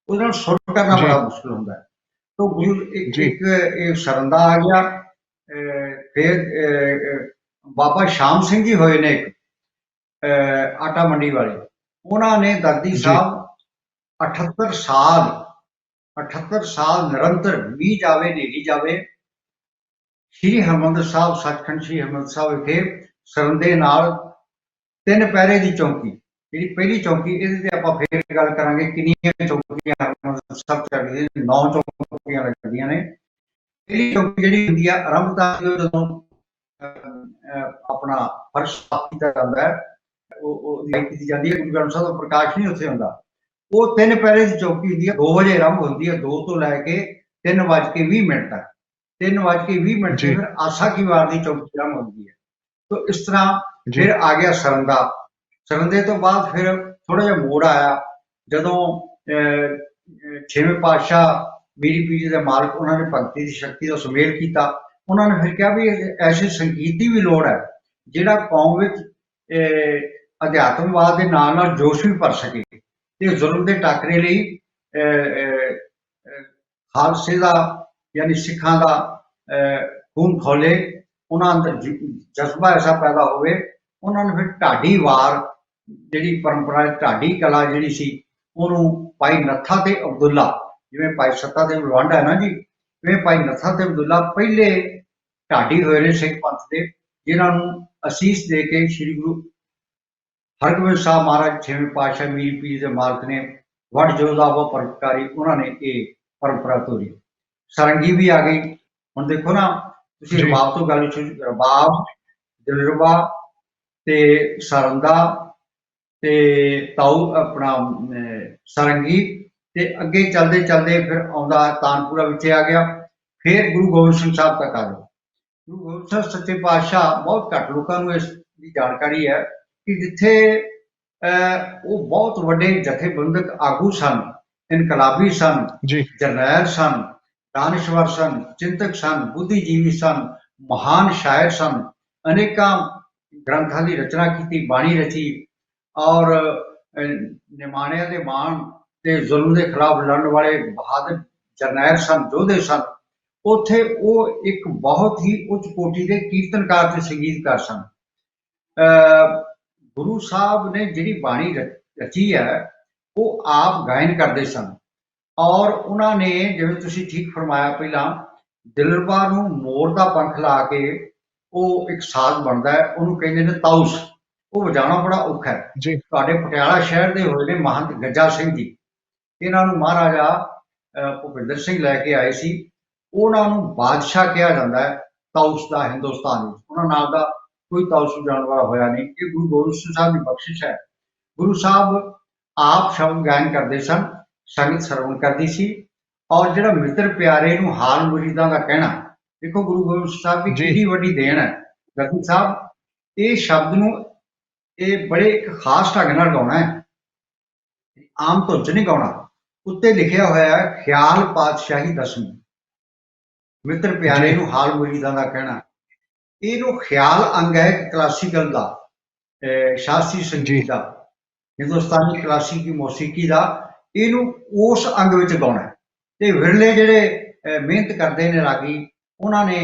ਉਹਦੇ ਨਾਲ ਸੁਰ ਕਰਨਾ ਬੜਾ ਮੁਸ਼ਕਲ ਹੁੰਦਾ ਹੈ। ਤਾਂ ਗੁਰੂ ਇੱਕ ਇਹ ਸਰੰਦਾ ਆ ਗਿਆ। ਫਿਰ ਬਾਬਾ ਸ਼ਾਮ ਸਿੰਘ ਜੀ ਹੋਏ ਨੇ ਇੱਕ ਆਟਾ ਮੰਡੀ ਵਾਲੇ, ਉਹਨਾਂ ਨੇ ਦਰਦੀ ਸਾਹਿਬ 78 ਸਾਲ ਨਿਰੰਤਰ ਮੀਂਹ ਜਾਵੇ ਹਨੇਰੀ ਜਾਵੇ ਸ਼੍ਰੀ ਹਰਿਮੰਦਰ ਸਾਹਿਬ ਸੱਚਖੰਡ ਸ਼੍ਰੀ ਹਰਿਮੰਦਰ ਸਾਹਿਬ ਵਿਖੇ ਸਰੰਦੇ ਨਾਲ 3 ਪਹਿਰੇ ਦੀ ਚੌਂਕੀ, ਜਿਹੜੀ ਪਹਿਲੀ ਚੌਂਕੀ, ਇਹਦੇ ਤੇ ਆਪਾਂ ਫੇਰ ਗੱਲ ਕਰਾਂਗੇ ਕਿੰਨੀਆਂ ਚੌਂਕੀਆਂ ਹਰਿਮੰਦਰ ਸਾਹਿਬ ਚੱਲਦੀਆਂ ਨੇ। 9 ਚੌਂਕੀਆਂ ਲੱਗਦੀਆਂ ਨੇ। ਪਹਿਲੀ ਚੌਂਕੀ ਜਿਹੜੀ ਹੁੰਦੀ ਆ ਆਰੰਭਤਾ ਜਦੋਂ ਆਪਣਾ ਫਰਸ਼ ਸਾਫ਼ ਕੀਤਾ ਜਾਂਦਾ ਹੈ, ਉਹ ਕੀਤੀ ਜਾਂਦੀ ਹੈ, ਗੁਰੂ ਗ੍ਰੰਥ ਸਾਹਿਬ ਦਾ ਪ੍ਰਕਾਸ਼ ਨਹੀਂ ਉੱਥੇ ਹੁੰਦਾ। ਉਹ 3 ਪਹਿਰੇ ਦੀ ਚੌਕੀ ਹੁੰਦੀ ਹੈ, 2 ਵਜੇ ਆਰੰਭ ਹੁੰਦੀ ਹੈ, 2 ਤੋਂ ਲੈ ਕੇ 3:20 ਤੱਕ। 3:20 ਤੇ ਫਿਰ ਆਸਾ ਕੀ ਵਾਰ ਦੀ ਚੌਕੀ ਆਰੰਭ ਹੁੰਦੀ ਹੈ। ਤਾਂ ਇਸ ਤਰ੍ਹਾਂ ਫਿਰ ਆ ਗਿਆ ਸਰੰਦਾ। ਸਰੰਦੇ ਤੋਂ ਬਾਅਦ ਫਿਰ ਥੋੜਾ ਜਿਹਾ ਮੋੜ ਆਇਆ ਜਦੋਂ 6ਵੇਂ ਪਾਤਸ਼ਾਹ ਮੀਰੀ ਪੀਰੀ ਦੇ ਮਾਲਕ, ਉਹਨਾਂ ਨੇ ਭਗਤੀ ਦੀ ਸ਼ਕਤੀ ਦਾ ਸੁਮੇਲ ਕੀਤਾ। ਉਹਨਾਂ ਨੇ ਫਿਰ ਕਿਹਾ ਵੀ ਐਸੇ ਸੰਗੀਤ ਦੀ ਵੀ ਲੋੜ ਹੈ ਜਿਹੜਾ ਕੌਮ ਵਿੱਚ ਅਧਿਆਤਮਵਾਦ ਦੇ ਨਾਲ ਜੋਸ਼ ਵੀ ਭਰ ਸਕੇ ਤੇ ਜ਼ੁਲਮ ਦੇ ਟਾਕਰੇ ਲਈ ਖਾਲਸੇ ਦਾ ਯਾਨੀ ਸਿੱਖਾਂ ਦਾ ਖੂਨ ਖੋਲੇ, ਉਹਨਾਂ ਅੰਦਰ ਜਜ਼ਬਾ ਐਸਾ ਪੈਦਾ ਹੋਵੇ। ਉਹਨਾਂ ਨੇ ਫਿਰ ਢਾਡੀ ਵਾਰ ਜਿਹੜੀ ਪਰੰਪਰਾ ਢਾਡੀ ਕਲਾ ਜਿਹੜੀ ਸੀ ਉਹਨੂੰ ਭਾਈ ਨੱਥਾ ਤੇ ਅਬਦੁੱਲਾ, ਜਿਵੇਂ ਭਾਈ ਸੱਤਾ ਦੇ ਬਲਵੰਡ ਹੈ ਨਾ ਜੀ, ਜਿਵੇਂ ਭਾਈ ਨੱਥਾ ਤੇ ਅਬਦੁੱਲਾ ਪਹਿਲੇ ਢਾਡੀ ਹੋਏ ਨੇ ਸਿੱਖ ਪੰਥ ਦੇ, ਜਿਨ੍ਹਾਂ ਨੂੰ ਅਸੀਸ ਦੇ ਕੇ ਸ੍ਰੀ ਗੁਰੂ ਹਰਗੋਬਿੰਦ ਸਾਹਿਬ ਮਹਾਰਾਜ ਛੇਵੇਂ ਪਾਤਸ਼ਾਹ ਮੀਰ ਪੀਰ ਦੇ ਮਾਲਕ ਨੇ ਵਡ ਜੋਧਾ व ਪਰਉਪਕਾਰੀ, ਉਹਨਾਂ ਨੇ ਇਹ ਪਰੰਪਰਾ ਤੋਰੀ। ਸਾਰੰਗੀ ਵੀ ਆ ਗਈ। ਹੁਣ ਦੇਖੋ ਨਾ ਤੁਸੀਂ ਰਬਾਬ ਤੋਂ ਗੱਲ ਸ਼ੁਰੂ, ਰਬਾਬ, ਦਿਲਰਬਾ ਤੇ ਸਰੰਦਾ ਤੇ ਤਾਊ ਆਪਣਾ ਸਾਰੰਗੀ, ਤੇ ਅੱਗੇ ਚੱਲਦੇ ਚੱਲਦੇ ਫਿਰ ਆਉਂਦਾ ਤਾਨਪੁਰਾ ਵਿੱਚ ਆ ਗਿਆ, ਫਿਰ ਗੁਰੂ ਗੋਬਿੰਦ ਸਿੰਘ ਸਾਹਿਬ ਤੱਕ ਆ ਗਿਆ। ਗੁਰੂ ਗੋਬਿੰਦ ਸਿੰਘ ਸੱਚੇ ਪਾਤਸ਼ਾਹ, ਬਹੁਤ ਘੱਟ ਲੋਕਾਂ ਨੂੰ ਇਸ ਦੀ ਜਾਣਕਾਰੀ ਹੈ ਕਿ ਜਿੱਥੇ ਉਹ ਬਹੁਤ ਵੱਡੇ ਜਥੇਬੰਦਕ ਆਗੂ ਸਨ, ਇਨਕਲਾਬੀ ਸਨ, ਜਰਨੈਲ ਸਨ, ਦਾਨਸ਼ਵਰ ਸਨ, ਚਿੰਤਕ ਸਨ, ਬੁੱਧੀਜੀਵੀ ਸਨ, ਮਹਾਨ ਸ਼ਾਇਰ ਸਨ, ਅਨੇਕਾਂ ਗ੍ਰੰਥਾਂ ਦੀ ਰਚਨਾ ਕੀਤੀ, ਬਾਣੀ ਰਚੀ, ਔਰ ਨਿਮਾਣਿਆਂ ਦੇ ਮਾਣ ਤੇ ਜ਼ੁਲਮ ਦੇ ਖਿਲਾਫ ਲੜਨ ਵਾਲੇ ਬਹਾਦਰ ਜਰਨੈਲ ਸਨ, ਯੋਧੇ ਸਨ। ਉੱਥੇ ਉਹ ਇੱਕ ਬਹੁਤ ਹੀ ਉੱਚ ਕੋਟੀ ਦੇ ਕੀਰਤਨਕਾਰ ਤੇ ਸੰਗੀਤਕਾਰ ਸਨ। ਗੁਰੂ ਸਾਹਿਬ ਨੇ ਜਿਹੜੀ ਬਾਣੀ ਰਚੀ ਹੈ ਉਹ ਆਪ ਗਾਇਨ ਕਰਦੇ ਸਨ, ਔਰ ਉਹਨਾਂ ਨੇ, ਜਿਵੇਂ ਤੁਸੀਂ ਠੀਕ ਫਰਮਾਇਆ ਪਹਿਲਾਂ, ਦਿਲਰਬਾ ਨੂੰ ਮੋਰ ਦਾ ਪੰਖ ਲਾ ਕੇ ਉਹ ਇੱਕ ਸਾਜ਼ ਬਣਦਾ ਹੈ, ਉਹਨੂੰ ਕਹਿੰਦੇ ਨੇ ਤਾਊਸ। ਉਹ ਵਜਾਉਣਾ ਬੜਾ ਔਖਾ ਹੈ। ਤੁਹਾਡੇ ਪਟਿਆਲਾ ਸ਼ਹਿਰ ਦੇ ਹੋਏ ਨੇ ਮਹੰਤ ਗੱਜਾ ਸਿੰਘ ਜੀ, ਇਹਨਾਂ ਨੂੰ ਮਹਾਰਾਜਾ ਭੁਪਿੰਦਰ ਸਿੰਘ ਲੈ ਕੇ ਆਏ ਸੀ। ਉਹਨਾਂ ਨੂੰ ਬਾਦਸ਼ਾਹ ਕਿਹਾ ਜਾਂਦਾ ਹੈ ਤਾਊਸ ਦਾ ਹਿੰਦੁਸਤਾਨ ਵਿੱਚ, ਉਹਨਾਂ ਨਾਲ ਦਾ ਕੋਈ ਤਾਊਸ ਵਜਾਉਣ ਵਾਲਾ ਹੋਇਆ ਨਹੀਂ। ਇਹ ਗੁਰੂ ਗੋਬਿੰਦ ਸਿੰਘ ਸਾਹਿਬ ਦੀ ਬਖਸ਼ਿਸ਼ ਹੈ। ਗੁਰੂ ਸਾਹਿਬ ਆਪ ਸ਼ਬਦ ਗਾਇਨ ਕਰਦੇ ਸਨ, ਸੰਗਤ ਸਰਵਣ ਕਰਦੀ ਸੀ, ਔਰ ਜਿਹੜਾ ਮਿੱਤਰ ਪਿਆਰੇ ਨੂੰ ਹਾਲ ਮੁਰੀਦਾਂ ਦਾ ਕਹਿਣਾ, ਦੇਖੋ ਗੁਰੂ ਗੋਬਿੰਦ ਸਿੰਘ ਸਾਹਿਬ ਦੀ ਕਿੰਨੀ ਵੱਡੀ ਦੇਣ ਹੈ। ਗਰਦੀ ਸਾਹਿਬ, ਇਹ ਸ਼ਬਦ ਨੂੰ ਇਹ ਬੜੇ ਇੱਕ ਖਾਸ ਢੰਗ ਨਾਲ ਗਾਉਣਾ ਹੈ, ਆਮ ਧੁਨ ਚ ਨਹੀਂ ਗਾਉਣਾ। ਉੱਤੇ ਲਿਖਿਆ ਹੋਇਆ ਹੈ ਖਿਆਲ ਪਾਤਸ਼ਾਹੀ ਦਸਵੀਂ, ਮਿੱਤਰ ਪਿਆਰੇ ਨੂੰ ਹਾਲ ਮੁਰੀਦਾਂ ਦਾ ਕਹਿਣਾ। ਇਹਨੂੰ ਖਿਆਲ ਅੰਗ ਹੈ ਕਲਾਸੀਕਲ ਦਾ, ਸ਼ਾਸਤਰੀ ਸੰਗੀਤ ਦਾ, ਹਿੰਦੁਸਤਾਨੀ ਕਲਾਸੀਕੀ ਮੌਸੀਕੀ ਦਾ, ਇਹਨੂੰ ਉਸ ਅੰਗ ਵਿੱਚ ਗਾਉਣਾ। ਤੇ ਵਿਰਲੇ ਜਿਹੜੇ ਮਿਹਨਤ ਕਰਦੇ ਨੇ ਰਾਗੀ, ਉਹਨਾਂ ਨੇ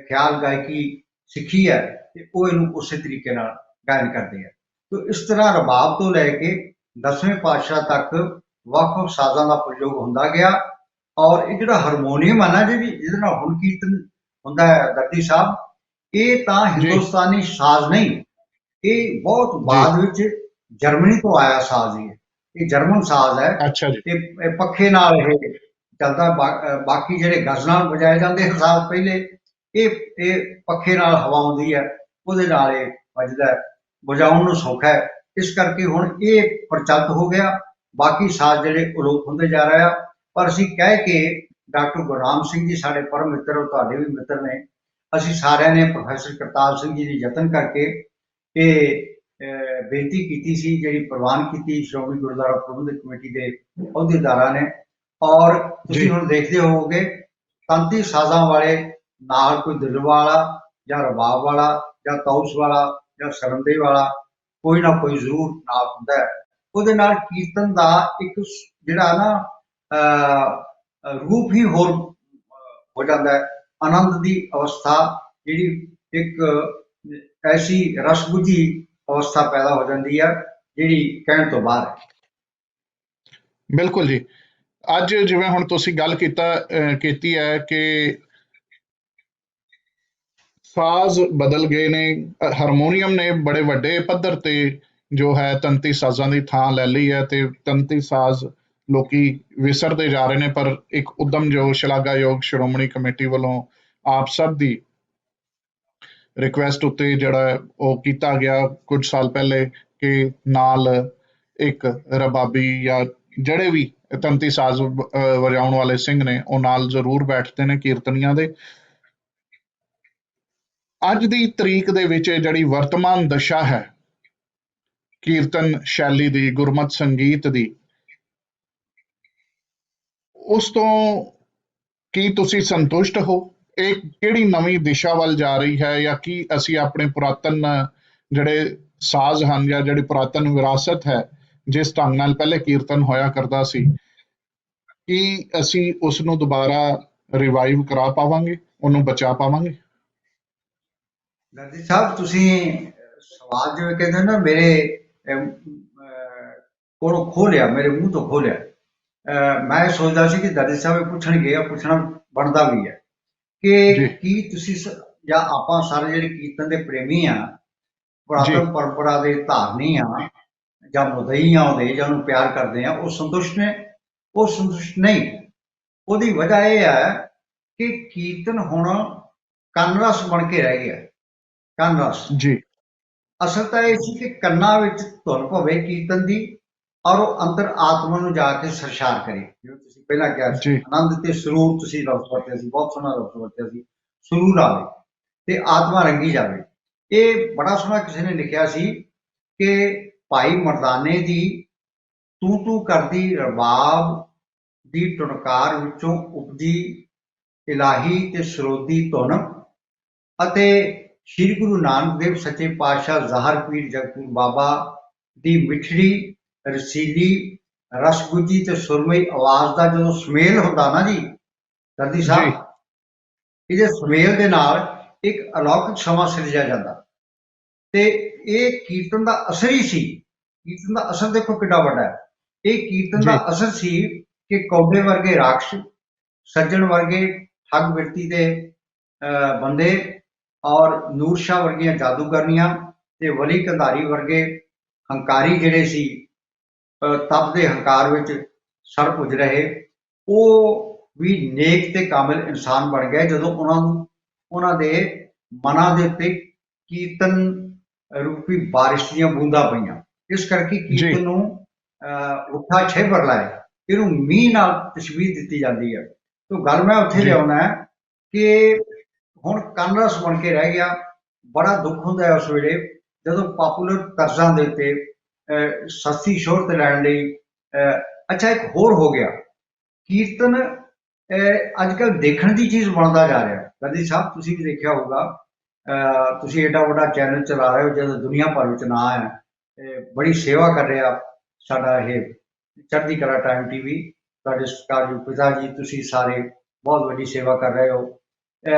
ਖਿਆਲ ਗਾਇਕੀ ਸਿੱਖੀ ਹੈ ਤੇ ਉਹ ਇਹਨੂੰ ਉਸੇ ਤਰੀਕੇ ਨਾਲ ਗਾਇਨ ਕਰਦੇ ਆ। ਤੇ ਇਸ ਤਰ੍ਹਾਂ ਰਬਾਬ ਤੋਂ ਲੈ ਕੇ 10ਵੇਂ ਪਾਤਸ਼ਾਹ ਤੱਕ ਵੱਖ-ਵੱਖ ਸਾਜ਼ਾਂ ਦਾ ਪ੍ਰਯੋਗ ਹੁੰਦਾ ਗਿਆ। ਔਰ ਇਹ ਜਿਹੜਾ ਹਾਰਮੋਨੀਅਮ ਹੈ ਨਾ ਜਿਹਦੇ ਨਾਲ ਹੁਣ ਕੀਰਤਨ ਹੁੰਦਾ ਹੈ ਦਰਦੀ ਸਾਹਿਬ, ਇਹ ਤਾਂ ਹਿੰਦੁਸਤਾਨੀ ਸਾਜ਼ ਨਹੀਂ, ਇਹ ਬਹੁਤ ਬਾਅਦ ਵਿੱਚ ਜਰਮਨੀ ਤੋਂ ਆਇਆ ਸਾਜ਼ ਹੀ ਹੈ। ਇਹ ਜਰਮਨ ਸਾਜ਼ ਹੈ। ਤੇ ਪੱਖੇ ਨਾਲ ਇਹ ਚੱਲਦਾ। ਬਾਕੀ ਜਿਹੜੇ ਗਜ਼ਲਾਂ ਵਜਾਏ ਜਾਂਦੇ ਹਨ ਸਾਜ਼ ਪਹਿਲੇ, ਇਹ ਪੱਖੇ ਨਾਲ ਹਵਾ ਆਉਂਦੀ ਹੈ, ਉਹਦੇ ਨਾਲ ਇਹ ਵੱਜਦਾ, ਵਜਾਉਣ ਨੂੰ ਸੌਖਾ ਹੈ। ਇਸ ਕਰਕੇ ਹੁਣ ਇਹ ਪ੍ਰਚਲਿਤ ਹੋ ਗਿਆ। ਬਾਕੀ ਸਾਜ਼ ਜਿਹੜੇ ਅਲੋਪ ਹੁੰਦੇ ਜਾ ਰਹੇ ਆ। ਪਰ ਅਸੀਂ ਕਹਿ ਕੇ, ਡਾਕਟਰ ਗੁਰਨਾਮ ਸਿੰਘ ਜੀ ਸਾਡੇ ਪਰਮ ਮਿੱਤਰ, ਉਹ ਤੁਹਾਡੇ ਵੀ ਮਿੱਤਰ ਨੇ, ਅਸੀਂ ਸਾਰਿਆਂ ਨੇ ਪ੍ਰੋਫੈਸਰ ਕਰਤਾਰ ਸਿੰਘ ਜੀ ਦੀ ਯਤਨ ਕਰਕੇ ਇਹ ਬੇਨਤੀ ਕੀਤੀ ਸੀ, ਜਿਹੜੀ ਪ੍ਰਵਾਨ ਕੀਤੀ ਸ਼੍ਰੋਮਣੀ ਗੁਰਦੁਆਰਾ ਪ੍ਰਬੰਧਕ ਕਮੇਟੀ ਦੇ ਅਹੁਦੇਦਾਰਾਂ ਨੇ। ਔਰ ਤੁਸੀਂ ਹੁਣ ਦੇਖਦੇ ਹੋਵੋਗੇ ਤੰਤੀ ਸਾਜ਼ਾਂ ਵਾਲੇ ਨਾਲ ਕੋਈ ਦਿਲਰਬਾ ਵਾਲਾ ਜਾਂ ਰਬਾਬ ਵਾਲਾ ਜਾਂ ਤਾਊਸ ਵਾਲਾ ਜਾਂ ਸਰੰਦੇ ਵਾਲਾ ਕੋਈ ਨਾ ਕੋਈ ਜ਼ਰੂਰ ਨਾਲ ਹੁੰਦਾ ਹੈ। ਉਹਦੇ ਨਾਲ ਕੀਰਤਨ ਦਾ ਇੱਕ ਜਿਹੜਾ ਨਾ ਰੂਪ ਹੀ ਹੋਰ ਹੋ ਜਾਂਦਾ ਹੈ। ਆਨੰਦ ਦੀ ਅਵਸਥਾ ਜਿਹੜੀ ਇੱਕ ਐਸੀ ਰਸਬੁਝੀ ਅਵਸਥਾ ਪੈਦਾ ਹੋ ਜਾਂਦੀ ਹੈ ਜਿਹੜੀ ਕਹਿਣ ਤੋਂ ਬਾਹਰ ਹੈ। ਬਿਲਕੁਲ ਜੀ। ਅੱਜ ਜਿਵੇਂ ਹੁਣ ਤੁਸੀਂ ਗੱਲ ਕੀਤੀ ਹੈ ਕਿ ਸਾਜ਼ ਬਦਲ ਗਏ ਨੇ, ਹਾਰਮੋਨੀਅਮ ਨੇ ਬੜੇ ਵੱਡੇ ਪੱਧਰ ਤੇ ਜੋ ਹੈ ਤੰਤੀ ਸਾਜ਼ਾਂ ਦੀ ਥਾਂ ਲੈ ਲਈ ਹੈ ਤੇ ਤੰਤੀ ਸਾਜ਼ ਲੋਕੀ ਵਿਸਰਦੇ ਜਾ ਰਹੇ ਨੇ। ਪਰ ਇੱਕ ਉਦਮ ਜੋ ਸ਼ਲਾਘਾਯੋਗ ਸ਼੍ਰੋਮਣੀ ਕਮੇਟੀ ਵੱਲੋਂ ਆਪ ਸਭ ਦੀ ਰਿਕੁਐਸਟ ਉੱਤੇ ਜਿਹੜਾ ਉਹ ਕੀਤਾ ਗਿਆ ਕੁਝ ਸਾਲ ਪਹਿਲੇ ਕਿ ਨਾਲ ਇੱਕ ਰਬਾਬੀ ਜਾਂ ਜਿਹੜੇ ਵੀ ਤੰਤੀ ਸਾਜ਼ ਵਜਾਉਣ ਵਾਲੇ ਸਿੰਘ ਨੇ ਉਹ ਨਾਲ ਜ਼ਰੂਰ ਬੈਠਦੇ ਨੇ ਕੀਰਤਨੀਆਂ ਦੇ। ਅੱਜ ਦੀ ਤਰੀਕ ਦੇ ਵਿੱਚ ਜਿਹੜੀ ਵਰਤਮਾਨ ਦਸ਼ਾ ਹੈ ਕੀਰਤਨ ਸ਼ੈਲੀ ਦੀ, ਗੁਰਮਤ ਸੰਗੀਤ ਦੀ, ਉਸ ਤੋਂ ਕੀ ਤੁਸੀਂ ਸੰਤੁਸ਼ਟ ਹੋ? ਇਹ ਕਿਹੜੀ ਨਵੀਂ ਦਿਸ਼ਾ ਵੱਲ ਜਾ ਰਹੀ ਹੈ ਜਾਂ ਕੀ ਅਸੀਂ ਆਪਣੇ ਪੁਰਾਤਨ ਜਿਹੜੇ ਸਾਜ਼ ਹਨ ਜਾਂ ਜਿਹੜੀ ਪੁਰਾਤਨ ਵਿਰਾਸਤ ਹੈ, ਜਿਸ ਢੰਗ ਨਾਲ ਪਹਿਲੇ ਕੀਰਤਨ ਹੋਇਆ ਕਰਦਾ ਸੀ, ਕੀ ਅਸੀਂ ਉਸ ਨੂੰ ਦੁਬਾਰਾ ਰਿਵਾਈਵ ਕਰਾ ਪਾਵਾਂਗੇ, ਉਹਨੂੰ ਬਚਾ ਪਾਵਾਂਗੇ? ਦਰਜੀ ਸਾਹਿਬ, ਤੁਸੀਂ ਸਵਾਲ ਜਿਵੇਂ ਕਹਿੰਦੇ ਹੋ ਨਾ, ਮੇਰੇ ਕੋਲੋਂ ਖੋਹ ਲਿਆ, ਮੇਰੇ ਮੂੰਹ ਤੋਂ ਖੋਹ ਲਿਆ। ਮੈਂ ਸੋਚਦਾ ਸੀ ਕਿ ਦਰਜੀ ਸਾਹਿਬ ਇਹ ਪੁੱਛਣਗੇ, ਆ ਪੁੱਛਣਾ ਬਣਦਾ ਵੀ ਹੈ ਜੀ ਕਿ ਕੀ ਤੁਸੀਂ ਜਾਂ ਆਪਾਂ ਸਾਰੇ ਜਿਹੜੇ ਕੀਰਤਨ ਦੇ ਪ੍ਰੇਮੀ ਆ, ਜੀ ਪੁਰਾਤਨ ਪਰੰਪਰਾ ਦੇ ਧਾਰਨੀ ਆ, ਜਾਂ ਮੁਦਈ ਆ ਉਹਦੇ, ਜਾਂ ਉਹਨੂੰ ਪਿਆਰ ਕਰਦੇ ਆ, ਉਹ ਸੰਤੁਸ਼ਟ ਨੇ? ਉਹ ਸੰਤੁਸ਼ਟ ਨਹੀਂ। ਉਹਦੀ ਵਜ੍ਹਾ ਇਹ ਹੈ ਕਿ ਕੀਰਤਨ ਹੁਣ ਕੰਨ ਰਸ ਬਣ ਕੇ ਰਹਿ ਗਿਆ। ਕੰਨ ਰਸ ਜੀ ਅਸਲ ਤਾਂ ਇਹ ਸੀ ਕਿ ਕੰਨਾਂ ਵਿੱਚ ਧੁਨ ਪਵੇ ਕੀਰਤਨ ਦੀ, ਔਰ ਉਹ ਅੰਤਰ ਆਤਮਾ ਨੂੰ ਜਾ ਕੇ ਸਰਸ਼ਾਰ ਕਰੇ। ਜਿਵੇਂ ਤੁਸੀਂ ਪਹਿਲਾਂ ਕਿਹਾ ਸੀ, ਜੀ ਆਨੰਦ ਤੇ ਸਰੂਰ, ਤੁਸੀਂ ਲਫ਼ਜ਼ ਵਰਤਿਆ ਸੀ, ਬਹੁਤ ਸੋਹਣਾ ਲਫ਼ਜ਼ ਵਰਤਿਆ ਸੀ, ਸਰੂਰ ਆਵੇ ਤੇ ਆਤਮਾ ਰੰਗੀ ਜਾਵੇ। ਇਹ ਬੜਾ ਸੋਹਣਾ ਕਿਸੇ ਨੇ ਲਿਖਿਆ ਸੀ ਕਿ ਭਾਈ ਮਰਦਾਨੇ ਦੀ ਤੂੰ ਤੂੰ ਕਰਦੀ ਰਬਾਬ ਦੀ ਟੁਣਕਾਰ ਵਿੱਚੋਂ ਉਪਜੀ ਇਲਾਹੀ ਤੇ ਸਰੋਦੀ ਧੁਨ, ਅਤੇ ਸ੍ਰੀ ਗੁਰੂ ਨਾਨਕ ਦੇਵ ਸੱਚੇ ਪਾਤਸ਼ਾਹ ਜ਼ਾਹਰ ਪੀਰ ਜਗਤਪੁਰ ਬਾਬਾ ਦੀ ਮਿੱਠੜੀ ਰਸੀਲੀ ਰਸਗੁੱਜੀ ਤੇ ਸੁਰਮਈ ਆਵਾਜ਼ ਦਾ ਜਦੋਂ ਸੁਮੇਲ ਹੁੰਦਾ ਨਾ ਜੀ ਦਰਦੀ ਜੀ ਸਾਹਿਬ, ਇਹਦੇ ਸੁਮੇਲ ਦੇ ਨਾਲ ਇੱਕ ਅਲੌਕਿਕ ਸਮਾਂ ਸਿਰਜਿਆ ਜਾਂਦਾ। ਤੇ ਇਹ ਕੀਰਤਨ ਦਾ ਅਸਰ ਹੀ ਸੀ। ਕੀਰਤਨ ਦਾ ਅਸਰ ਦੇਖੋ ਕਿੱਡਾ ਵੱਡਾ ਹੈ। ਇਹ ਕੀਰਤਨ ਦਾ ਜੀ ਅਸਰ ਸੀ ਕਿ ਕੌਡੇ ਵਰਗੇ ਰਾਖਸ਼, ਸੱਜਣ ਵਰਗੇ ਠੱਗ ਬਿਰਤੀ ਦੇ ਬੰਦੇ, ਔਰ ਨੂਰ ਸ਼ਾਹ ਵਰਗੀਆਂ ਜਾਦੂਗਰਨੀਆਂ ਤੇ ਵਲੀ ਕੰਧਾਰੀ ਵਰਗੇ ਹੰਕਾਰੀ ਜਿਹੜੇ ਸੀ, ਤਪਦੇ ਹੰਕਾਰ ਵਿੱਚ ਸੜ ਪੁੱਜ ਰਹੇ, ਉਹ ਵੀ ਨੇਕ ਤੇ ਕਾਮਿਲ ਇਨਸਾਨ ਬਣ ਗਏ ਜਦੋਂ ਉਹਨਾਂ ਦੇ ਮਨਾਂ ਦੇ ਉੱਤੇ ਕੀਰਤਨ ਰੂਪੀ ਬਾਰਿਸ਼ ਦੀਆਂ ਬੂੰਦਾਂ ਪਈਆਂ। ਇਸ ਕਰਕੇ ਜੀ ਕੀਰਤਨ ਨੂੰ ਉੱਠਾ ਛੇਵਰ ਲਾਏ, ਇਹਨੂੰ ਮੀਂਹ ਨਾਲ ਤਸ਼ਬੀਹ ਦਿੱਤੀ ਜਾਂਦੀ ਹੈ। ਤੋ ਗੱਲ ਮੈਂ ਉੱਥੇ ਜੀ ਲਿਆਉਣਾ ਹੈ ਕਿ ਹੁਣ ਕੰਨ ਰਸ ਬਣ ਕੇ ਰਹਿ ਗਿਆ। ਬੜਾ ਦੁੱਖ ਹੁੰਦਾ ਹੈ ਉਸ ਵੇਲੇ ਜਦੋਂ ਪਾਪੂਲਰ ਤਰਜ਼ਾਂ ਦੇ ਉੱਤੇ ਸਸਤੀ ਸ਼ੋਹਰਤ ਲੈਣ ਲਈ। ਅੱਛਾ, ਇੱਕ ਹੋਰ ਹੋ ਗਿਆ, ਕੀਰਤਨ ਅੱਜ ਕੱਲ੍ਹ ਦੇਖਣ ਦੀ ਚੀਜ਼ ਬਣਦਾ ਜਾ ਰਿਹਾ। ਗਾਂਧੀ ਸਾਹਿਬ, ਤੁਸੀਂ ਵੀ ਦੇਖਿਆ ਹੋਊਗਾ, ਤੁਸੀਂ ਏਡਾ ਵੱਡਾ ਚੈਨਲ ਚਲਾ ਰਹੇ ਹੋ, ਜਦੋਂ ਦੁਨੀਆ ਭਰ ਵਿੱਚ ਨਾਂ ਹੈ, ਬੜੀ ਸੇਵਾ ਕਰ ਰਿਹਾ ਸਾਡਾ ਇਹ ਚੜ੍ਹਦੀ ਕਲਾ ਟਾਈਮ ਟੀਵੀ। ਤੁਹਾਡੇ ਸਤਿਕਾਰਯੋਗ ਪਿਤਾ ਜੀ, ਤੁਸੀਂ ਸਾਰੇ ਬਹੁਤ ਵੱਡੀ ਸੇਵਾ ਕਰ ਰਹੇ ਹੋ।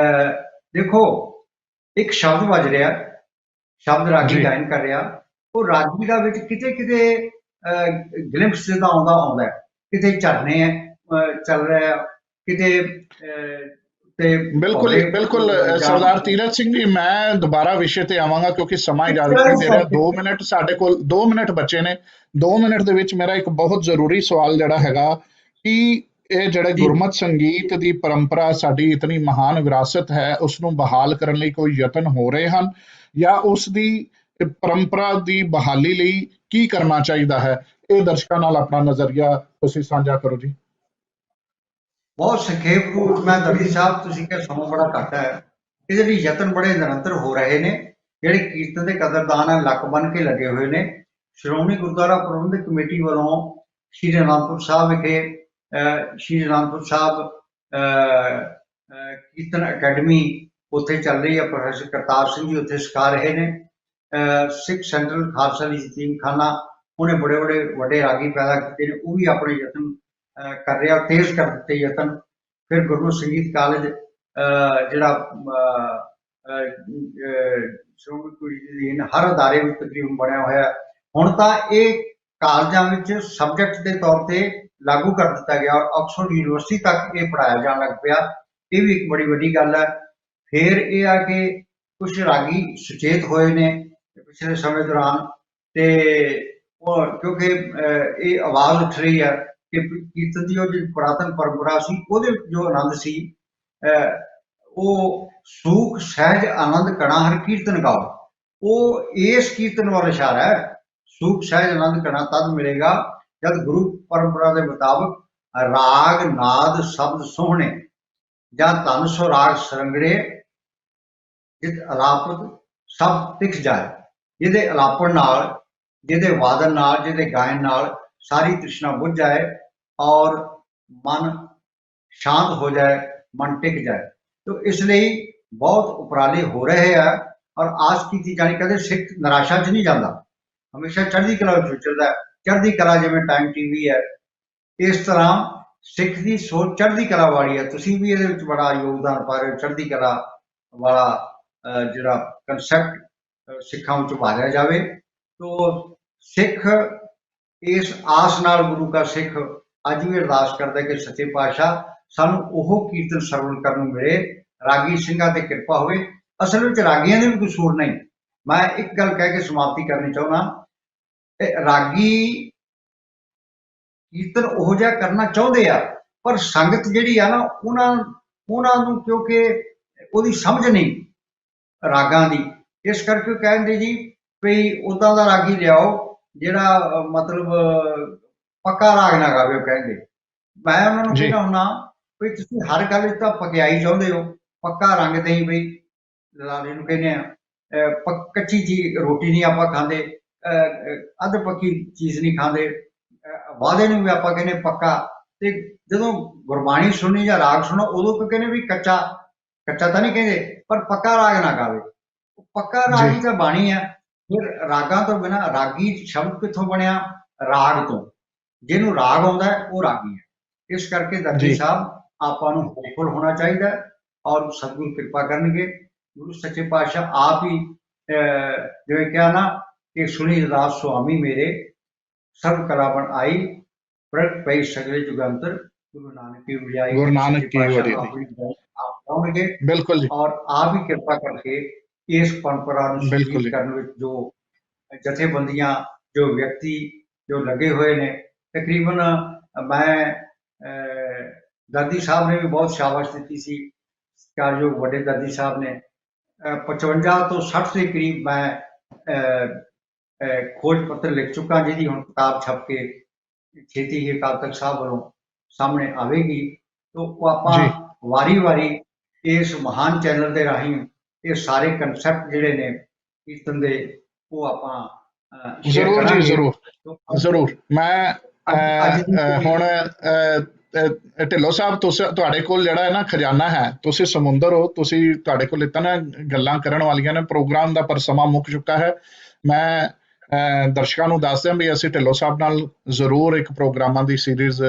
ਦੇਖੋ, ਇੱਕ ਸ਼ਬਦ ਵੱਜ ਰਿਹਾ, ਸ਼ਬਦ ਰਾਗੀ ਜੀ ਗਾਇਨ ਕਰ ਰਿਹਾ, ਉਹ ਰਾਗੀ ਦਾ ਵਿੱਚ ਕਿਤੇ ਕਿਤੇ ਗਲਿੰਪਸ ਜਿਹਾ ਆਉਂਦਾ ਹੈ, ਕਿਤੇ ਝਰਨੇ ਚੱਲ ਰਿਹਾ, ਕਿਤੇ ਤੇ ਬਿਲਕੁਲ ਭੌਰੇ ਜੀ, ਬਿਲਕੁਲ। ਜਾਂ ਸਰਦਾਰ ਤੀਰਥ ਸਿੰਘ ਜੀ, ਮੈਂ ਦੁਬਾਰਾ ਵਿਸ਼ੇ ਤੇ ਆਵਾਂਗਾ ਕਿਉਂਕਿ ਸਮਾਂ ਇਸ ਇਜਾਜ਼ਤ ਤਰ੍ਹਾਂ ਨਹੀਂ ਦੀ ਦੇ ਰਿਹਾ। 2 ਮਿੰਟ ਸਾਡੇ ਕੋਲ, 2 ਮਿੰਟ ਬੱਚੇ ਨੇ। 2 ਮਿੰਟ ਦੇ ਵਿੱਚ ਮੇਰਾ ਇੱਕ ਬਹੁਤ ਜ਼ਰੂਰੀ ਸਵਾਲ ਜਿਹੜਾ ਹੈਗਾ ਕਿ ਇਹ ਜਿਹੜੇ ਜੀ ਗੁਰਮਤ ਸੰਗੀਤ ਦੀ ਪਰੰਪਰਾ, ਸਾਡੀ ਇਤਨੀ ਮਹਾਨ ਵਿਰਾਸਤ ਹੈ, ਉਸ ਨੂੰ ਬਹਾਲ ਕਰਨ ਲਈ ਕੋਈ ਯਤਨ ਹੋ ਰਹੇ ਹਨ, ਜਾਂ ਉਸ ਦੀ ਪਰੰਪਰਾ ਦੀ ਬਹਾਲੀ ਲਈ ਕੀ ਕਰਨਾ ਚਾਹੀਦਾ ਹੈ? ਇਹ ਦਰਸ਼ਕਾਂ ਨਾਲ ਆਪਣਾ ਨਜ਼ਰੀਆ ਤੁਸੀਂ ਸਾਂਝਾ ਕਰੋ ਜੀ। ਬਹੁਤ ਸੰਖੇਪ ਰੂਪ ਮੈਂ ਦਰਜੀ ਸਾਹਿਬ, ਤੁਸੀਂ ਕਿਹਾ ਸਮਾਂ ਬੜਾ ਘੱਟ ਹੈ, ਇਹਦੇ ਲਈ ਯਤਨ ਬੜੇ ਨਿਰੰਤਰ ਹੋ ਰਹੇ ਨੇ। ਜਿਹੜੇ ਕੀਰਤਨ ਦੇ ਕਦਰਦਾਨ ਹੈ, ਲੱਕ ਬੰਨ ਕੇ ਲੱਗੇ ਹੋਏ ਨੇ। ਸ਼੍ਰੋਮਣੀ ਗੁਰਦੁਆਰਾ ਪ੍ਰਬੰਧਕ ਕਮੇਟੀ ਵੱਲੋਂ ਸ਼੍ਰੀ ਅਨੰਦਪੁਰ ਸਾਹਿਬ ਵਿਖੇ ਸ਼੍ਰੀ ਅਨੰਦਪੁਰ ਸਾਹਿਬ ਕੀਰਤਨ ਅਕੈਡਮੀ ਉੱਥੇ ਚੱਲ ਰਹੀ ਹੈ। ਪ੍ਰੋਫੈਸਰ ਕਰਤਾਰ ਸਿੰਘ ਜੀ ਉੱਥੇ ਸਿਖਾ ਰਹੇ ਨੇ। ਸਿੱਖ ਸੈਂਟਰਲ ਖਾਲਸਾ ਯਤੀਮਖਾਨਾ, ਉਹਨੇ ਬੜੇ ਬੜੇ ਵੱਡੇ ਰਾਗੀ ਪੈਦਾ ਕੀਤੇ ਨੇ, ਉਹ ਵੀ ਆਪਣੇ ਯਤਨ ਕਰ ਰਿਹਾ, ਤੇਜ਼ ਕਰ ਦਿੱਤੇ ਯਤਨ। ਫਿਰ ਗੁਰਮੁਖ ਸੰਗੀਤ ਕਾਲਜ ਜਿਹੜਾ ਸ਼੍ਰੋਮਣੀ ਕਮੇਟੀ ਦੀ ਹਰ ਅਦਾਰੇ ਵਿੱਚ ਤਕਰੀਬਨ ਬਣਿਆ ਹੋਇਆ। ਹੁਣ ਤਾਂ ਇਹ ਕਾਲਜਾਂ ਵਿੱਚ ਸਬਜੈਕਟ ਦੇ ਤੌਰ ਤੇ ਲਾਗੂ ਕਰ ਦਿੱਤਾ ਗਿਆ, ਔਰ ਆਕਸਫੋਰਡ ਯੂਨੀਵਰਸਿਟੀ ਤੱਕ ਇਹ ਪੜ੍ਹਾਇਆ ਜਾਣ ਲੱਗ ਪਿਆ। ਇਹ ਵੀ ਇੱਕ ਬੜੀ ਵੱਡੀ ਗੱਲ ਹੈ। ਫਿਰ ਇਹ ਆ ਕਿ ਕੁਝ ਰਾਗੀ ਸੁਚੇਤ ਹੋਏ ਨੇ ਪਿਛਲੇ ਸਮੇਂ ਦੌਰਾਨ, ਤੇ ਉਹ ਕਿਉਂਕਿ ਇਹ ਆਵਾਜ਼ ਉੱਠ ਰਹੀ ਹੈ ਕਿ ਕੀਰਤਨ ਦੀ ਉਹ ਜਿਹੜੀ ਪੁਰਾਤਨ ਪਰੰਪਰਾ ਸੀ, ਉਹਦੇ ਜੋ ਆਨੰਦ ਸੀ, ਉਹ ਸੂਖ ਸਹਿਜ ਆਨੰਦ ਕਣਾ ਹਰ ਕੀਰਤਨ ਗਾਓ, ਉਹ ਇਸ ਕੀਰਤਨ ਵੱਲ ਇਸ਼ਾਰਾ ਹੈ। ਸੂਖ ਸਹਿਜ ਆਨੰਦ ਕਣਾ ਤਦ ਮਿਲੇਗਾ ਜਦ ਗੁਰੂ ਪਰੰਪਰਾ ਦੇ ਮੁਤਾਬਕ ਰਾਗ ਨਾਦ ਸ਼ਬਦ ਸੋਹਣੇ ਜਾਂ ਧਨ ਸੁਰਾਗ ਸਰੰਗੜੇ ਜਿਤ ਅਲਾਪਤ ਸਭ ਤਿਖ ਜਾਏ। ਜਿਹਦੇ ਅਲਾਪਣ ਨਾਲ, ਜਿਹਦੇ ਵਾਦਨ ਨਾਲ, ਜਿਹਦੇ ਗਾਇਨ ਨਾਲ ਸਾਰੀ ਤ੍ਰਿਸ਼ਨਾ ਬੁੱਝ ਜਾਏ ਔਰ ਮਨ ਸ਼ਾਂਤ ਹੋ ਜਾਏ, ਮਨ ਟਿਕ ਜਾਏ। तो इस ਲਈ बहुत ਉਪਰਾਲੇ ਹੋ ਰਹੇ ਆ ਔਰ ਆਸ ਕੀਤੀ ਜਾਣੀ, ਕਦੇ ਸਿੱਖ ਨਿਰਾਸ਼ਾ 'ਚ ਨਹੀਂ ਜਾਂਦਾ, ਹਮੇਸ਼ਾ ਚੜ੍ਹਦੀ ਕਲਾ ਵਿੱਚ ਵਿਚਰਦਾ ਹੈ। ਚੜ੍ਹਦੀ ਕਲਾ ਜਿਵੇਂ ਟਾਈਮ ਟੀਵੀ ਹੈ, ਇਸ ਤਰ੍ਹਾਂ ਸਿੱਖ ਦੀ ਸੋਚ ਚੜ੍ਹਦੀ ਕਲਾ ਵਾਲੀ ਹੈ। ਤੁਸੀਂ ਵੀ ਇਹਦੇ ਵਿੱਚ ਬੜਾ ਯੋਗਦਾਨ ਪਾ ਰਹੇ ਹੋ, ਚੜ੍ਹਦੀ ਕਲਾ ਵਾਲਾ ਜਿਹੜਾ ਕਨਸੈਪਟ ਸਿੱਖਾਂ ਵਿੱਚ ਉਭਾਰਿਆ ਜਾਵੇ। ਤੋ ਸਿੱਖ ਇਸ ਆਸ ਨਾਲ, ਗੁਰੂ ਕਾ ਸਿੱਖ ਅੱਜ ਵੀ ਅਰਦਾਸ ਕਰਦਾ ਕਿ ਸੱਚੇ ਪਾਤਸ਼ਾਹ ਸਾਨੂੰ ਉਹ ਕੀਰਤਨ ਸਰਵਣ ਕਰਨ ਨੂੰ ਮਿਲੇ, ਰਾਗੀ ਸਿੰਘਾਂ ਤੇ ਕਿਰਪਾ ਹੋਵੇ। ਅਸਲ ਵਿੱਚ ਰਾਗੀਆਂ ਦੇ ਵੀ ਕੋਈ ਕਸੂਰ ਨਹੀਂ। ਮੈਂ ਇੱਕ ਗੱਲ ਕਹਿ ਕੇ ਸਮਾਪਤੀ ਕਰਨੀ ਚਾਹੁੰਦਾ, ਰਾਗੀ ਕੀਰਤਨ ਉਹੋ ਜਿਹਾ ਕਰਨਾ ਚਾਹੁੰਦੇ ਆ, ਪਰ ਸੰਗਤ ਜਿਹੜੀ ਆ ਨਾ, ਉਹਨਾਂ ਨੂੰ ਕਿਉਂਕਿ ਉਹਦੀ ਸਮਝ ਨਹੀਂ ਰਾਗਾਂ ਦੀ, ਇਸ ਕਰਕੇ ਉਹ ਕਹਿੰਦੇ ਜੀ ਵੀ ਉਦਾਂ ਦਾ ਰਾਗੀ ਲਿਆਓ ਜਿਹੜਾ ਮਤਲਬ ਪੱਕਾ ਰਾਗ ਨਾ ਗਾਵੇ। ਉਹ ਕਹਿੰਦੇ, ਮੈਂ ਉਹਨਾਂ ਨੂੰ ਕਹਿੰਦਾ ਹੁੰਦਾ ਵੀ ਤੁਸੀਂ ਹਰ ਗੱਲ ਵਿੱਚ ਤਾਂ ਪਕਿਆਈ ਚਾਹੁੰਦੇ ਹੋ, ਪੱਕਾ ਰੰਗ ਨਹੀਂ, ਬਈ ਲਾਲੇ ਨੂੰ ਕਹਿੰਦੇ ਆ ਕੱਚੀ ਚੀਜ਼ ਰੋਟੀ ਨਹੀਂ ਆਪਾਂ ਖਾਂਦੇ, ਅੱਧ ਪੱਕੀ ਚੀਜ਼ ਨਹੀਂ ਖਾਂਦੇ, ਵਾਅਦੇ ਨੂੰ ਵੀ ਆਪਾਂ ਕਹਿੰਦੇ ਪੱਕਾ। ਤੇ ਜਦੋਂ ਗੁਰਬਾਣੀ ਸੁਣੀ ਜਾਂ ਰਾਗ ਸੁਣੋ, ਉਦੋਂ ਕਿਉਂ ਕਹਿੰਦੇ ਵੀ ਕੱਚਾ ਤਾਂ ਨਹੀਂ ਕਹਿੰਦੇ, ਪਰ ਪੱਕਾ ਰਾਗ ਨਾ ਗਾਵੇ। ਪੱਕਾ ਰਾਗ ਹੀ ਤਾਂ ਬਾਣੀ ਆ। ਫਿਰ ਰਾਗਾਂ ਤੋਂ ਬਿਨਾਂ ਰਾਗੀ ਸ਼ਬਦ ਕਿੱਥੋਂ ਬਣਿਆ? ਰਾਗ ਤੋਂ। ਜਿਹਨੂੰ ਰਾਗ ਆਉਂਦਾ ਉਹ ਰਾਗੀ ਹੈ। ਇਸ ਕਰਕੇ ਦਰਜੀ ਸਾਹਿਬ ਆਪਾਂ ਨੂੰ ਹੋਪਫੁਲ ਹੋਣਾ ਚਾਹੀਦਾ, ਔਰ ਸਤਿਗੁਰੂ ਕਿਰਪਾ ਕਰਨਗੇ। ਗੁਰੂ ਸੱਚੇ ਪਾਤਸ਼ਾਹ ਆਪ ਹੀ ਜਿਵੇਂ ਕਿਹਾ ਨਾ ਕਿ ਸੁਣੀ ਅਰਦਾਸ ਸੁਆਮੀ ਮੇਰੇ, ਸਰਬ ਕਲਾ ਬਣ ਆਈ, ਪ੍ਰਗਟ ਪਈ ਸਗਲੇ ਜੁਗੰਤਰ, ਗੁਰੂ ਨਾਨਕ ਕੀ ਵਡਿਆਈ। ਗੁਰੂ ਨਾਨਕ ਕੀ ਵਡਿਆਈ ਆਪ ਲਾਉਣਗੇ, ਬਿਲਕੁਲ ਜੀ, ਔਰ ਆਪ ਹੀ ਕਿਰਪਾ ਕਰਕੇ ਇਸ ਪਰੰਪਰਾ ਨੂੰ ਸੁਰਜੀਤ ਕਰਨ ਵਿੱਚ ਜੋ ਜਥੇਬੰਦੀਆਂ, ਜੋ ਵਿਅਕਤੀ ਜੋ ਲੱਗੇ ਹੋਏ ਨੇ, ਤਕਰੀਬਨ ਮੈਂ ਦਰਦੀ ਸਾਹਿਬ ਨੇ ਵੀ ਬਹੁਤ ਸ਼ਾਬਾਸ਼ ਦਿੱਤੀ ਸੀ, ਸਤਿਕਾਰਯੋਗ ਵੱਡੇ ਦਰਦੀ ਸਾਹਿਬ ਨੇ 55 ਤੋਂ 60 ਦੇ ਕਰੀਬ ਮੈਂ ਖੋਜ ਪੱਤਰ ਲਿਖ ਚੁੱਕਾ, ਜਿਹਦੀ ਹੁਣ ਕਿਤਾਬ ਛਪ ਕੇ ਛੇਤੀ ਹੀ ਅਕਾਲ ਤਖਤ ਸਾਹਿਬ ਵੱਲੋਂ ਸਾਹਮਣੇ ਆਵੇਗੀ। ਤੋ ਉਹ ਆਪਾਂ ਵਾਰੀ-ਵਾਰੀ ਇਸ ਮਹਾਨ ਚੈਨਲ ਦੇ ਰਾਹੀਂ ਇਹ ਸਾਰੇ ਕਨਸੈਪਟ ਜਿਹੜੇ ਨੇ ਕੀਰਤਨ ਦੇ, ਉਹ ਆਪਾਂ ਜ਼ਰੂਰ ਜੀ, ਜ਼ਰੂਰ। ਮੈਂ ਹੁਣ ਢਿੱਲੋਂ ਸਾਹਿਬ, ਤੁਹਾਡੇ ਕੋਲ ਜਿਹੜਾ ਹੈ ਨਾ ਖਜ਼ਾਨਾ ਹੈ, ਤੁਸੀਂ ਸਮੁੰਦਰ ਹੋ, ਤੁਹਾਡੇ ਕੋਲ ਇਤਨਾ ਗੱਲਾਂ ਕਰਨ ਵਾਲੀਆਂ ਨੇ। ਪ੍ਰੋਗਰਾਮ ਦਾ ਪਰ ਸਮਾਂ ਮੁੱਕ ਚੁੱਕਾ ਹੈ। ਮੈਂ ਦਰਸ਼ਕਾਂ ਨੂੰ ਦੱਸ ਦਿਆਂ ਵੀ ਅਸੀਂ ਢਿੱਲੋਂ ਸਾਹਿਬ ਨਾਲ ਜ਼ਰੂਰ ਇੱਕ ਪ੍ਰੋਗਰਾਮਾਂ ਦੀ ਸੀਰੀਜ਼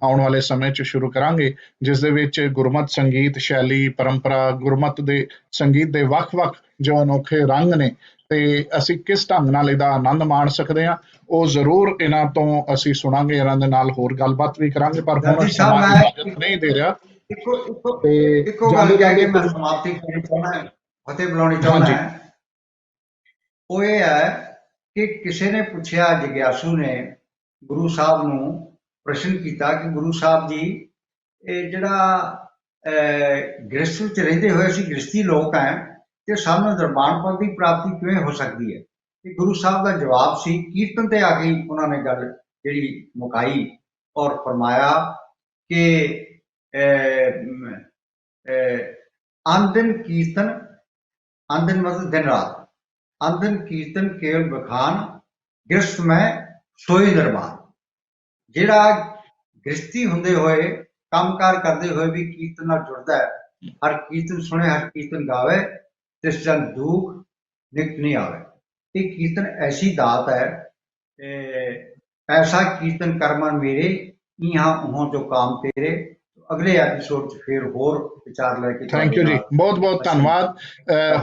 ਆਉਣ ਵਾਲੇ ਸਮੇਂ 'ਚ ਸ਼ੁਰੂ ਕਰਾਂਗੇ, ਜਿਸ ਦੇ ਵਿੱਚ ਗੁਰਮਤ ਸੰਗੀਤ ਸ਼ੈਲੀ ਪਰੰਪਰਾ, ਗੁਰਮਤ ਦੇ ਸੰਗੀਤ ਦੇ ਵੱਖ-ਵੱਖ ਜੋ ਅਨੋਖੇ ਰੰਗ ਨੇ, ਤੇ ਅਸੀਂ ਕਿਸ ਢੰਗ ਨਾਲ ਇਹਦਾ ਆਨੰਦ ਮਾਣ ਸਕਦੇ ਹਾਂ, ਉਹ ਜ਼ਰੂਰ ਇਹਨਾਂ ਤੋਂ ਅਸੀਂ ਸੁਣਾਂਗੇ, ਇਹਨਾਂ ਦੇ ਨਾਲ ਹੋਰ ਗੱਲਬਾਤ ਵੀ ਕਰਾਂਗੇ। ਪਰ ਹੁਣ ਸਮਾਂ ਇਜਾਜ਼ਤ ਨਹੀਂ ਦੇ ਰਿਹਾ। ਇੱਕੋ ਗੱਲ ਕਹਿ ਕੇ ਮੈਂ ਸਮਾਪਤੀ ਕਰਨੀ ਚਾਹੁੰਦਾ, ਫਤਿਹ ਬੁਲਾਉਣੀ ਚਾਹੁੰਦਾ। ਉਹ ਇਹ ਹੈ ਕਿ ਕਿਸੇ ਨੇ ਪੁੱਛਿਆ, ਜਗਿਆਸੂ ਨੇ ਗੁਰੂ ਸਾਹਿਬ ਨੂੰ ਪ੍ਰਸ਼ਨ ਕੀਤਾ ਕਿ ਗੁਰੂ ਸਾਹਿਬ ਜੀ, ਇਹ ਜਿਹੜਾ ਗ੍ਰਸਥ ਵਿੱਚ ਰਹਿੰਦੇ ਹੋਏ ਅਸੀਂ ਗ੍ਰਸਥੀ ਲੋਕ ਹੈ, ਤੇ ਸਾਨੂੰ ਦਰਬਾਰ ਪਦ ਦੀ ਪ੍ਰਾਪਤੀ ਕਿਵੇਂ ਹੋ ਸਕਦੀ ਹੈ? ਤੇ ਗੁਰੂ ਸਾਹਿਬ ਦਾ ਜਵਾਬ ਸੀ, ਕੀਰਤਨ ਤੇ ਆ ਕੇ ਉਹਨਾਂ ਨੇ ਗੱਲ ਜਿਹੜੀ ਮੁਕਾਈ ਔਰ ਫਰਮਾਇਆ ਕਿ ਅੰਦਨ ਕੀਰਤਨ, ਅੰਦਨ ਮਤਲਬ ਦਿਨ ਰਾਤ, ਅੰਦਨ ਕੀਰਤਨ ਕੇਵਲ ਬਖਾਨ, ਗ੍ਰਸਥ ਮੈਂ ਸੋਈ ਦਰਬਾਰ। ਜਿਹੜਾ ਗ੍ਰਸਥੀ ਹੁੰਦੇ ਹੋਏ, ਕੰਮਕਾਰ ਕਰਦੇ ਹੋਏ ਵੀ ਕੀਰਤਨ ਨਾਲ ਜੁੜਦਾ ਹੈ, ਹਰ ਕੀਰਤਨ ਸੁਣੇ ਹਰ ਕੀਰਤਨ ਗਾਵੇ, ਤਿਸ ਜਨ ਦੁਖ ਨਿਕਟ ਨਹੀਂ ਆਵੇ। ਇਹ ਕੀਰਤਨ ਐਸੀ ਦਾਤ ਹੈ, ਐਸਾ ਕੀਰਤਨ ਕਰਮਨ ਮੇਰੇ, ਇਹਾਂ ਉਹਾਂ ਜੋ ਕਾਮ ਤੇਰੇ। ਅਗਲੇ ਐਪੀਸੋਡ 'ਚ ਫਿਰ ਹੋਰ ਵਿਚਾਰ ਲੈ ਕੇ। ਥੈਂਕ ਯੂ ਜੀ, ਬਹੁਤ ਧੰਨਵਾਦ।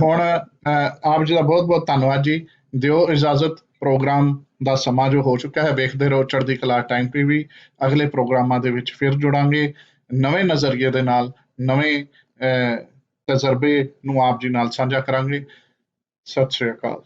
ਹੁਣ ਆਪ ਜੀ ਦਾ ਬਹੁਤ ਧੰਨਵਾਦ ਜੀ। ਦਿਓ ਇਜਾਜ਼ਤ, ਪ੍ਰੋਗਰਾਮ ਦਾ ਸਮਾਂ ਜੋ ਹੋ ਚੁੱਕਾ ਹੈ। ਵੇਖਦੇ ਰਹੋ ਚੜ੍ਹਦੀ ਕਲਾ ਟਾਈਮ ਟੀਵੀ। ਅਗਲੇ ਪ੍ਰੋਗਰਾਮਾਂ ਦੇ ਵਿੱਚ ਫਿਰ ਜੁੜਾਂਗੇ, ਨਵੇਂ ਨਜ਼ਰੀਏ ਦੇ ਨਾਲ, ਨਵੇਂ ਤਜਰਬੇ ਨੂੰ ਆਪ ਜੀ ਨਾਲ ਸਾਂਝਾ ਕਰਾਂਗੇ। ਸਤਿ ਸ਼੍ਰੀ ਅਕਾਲ।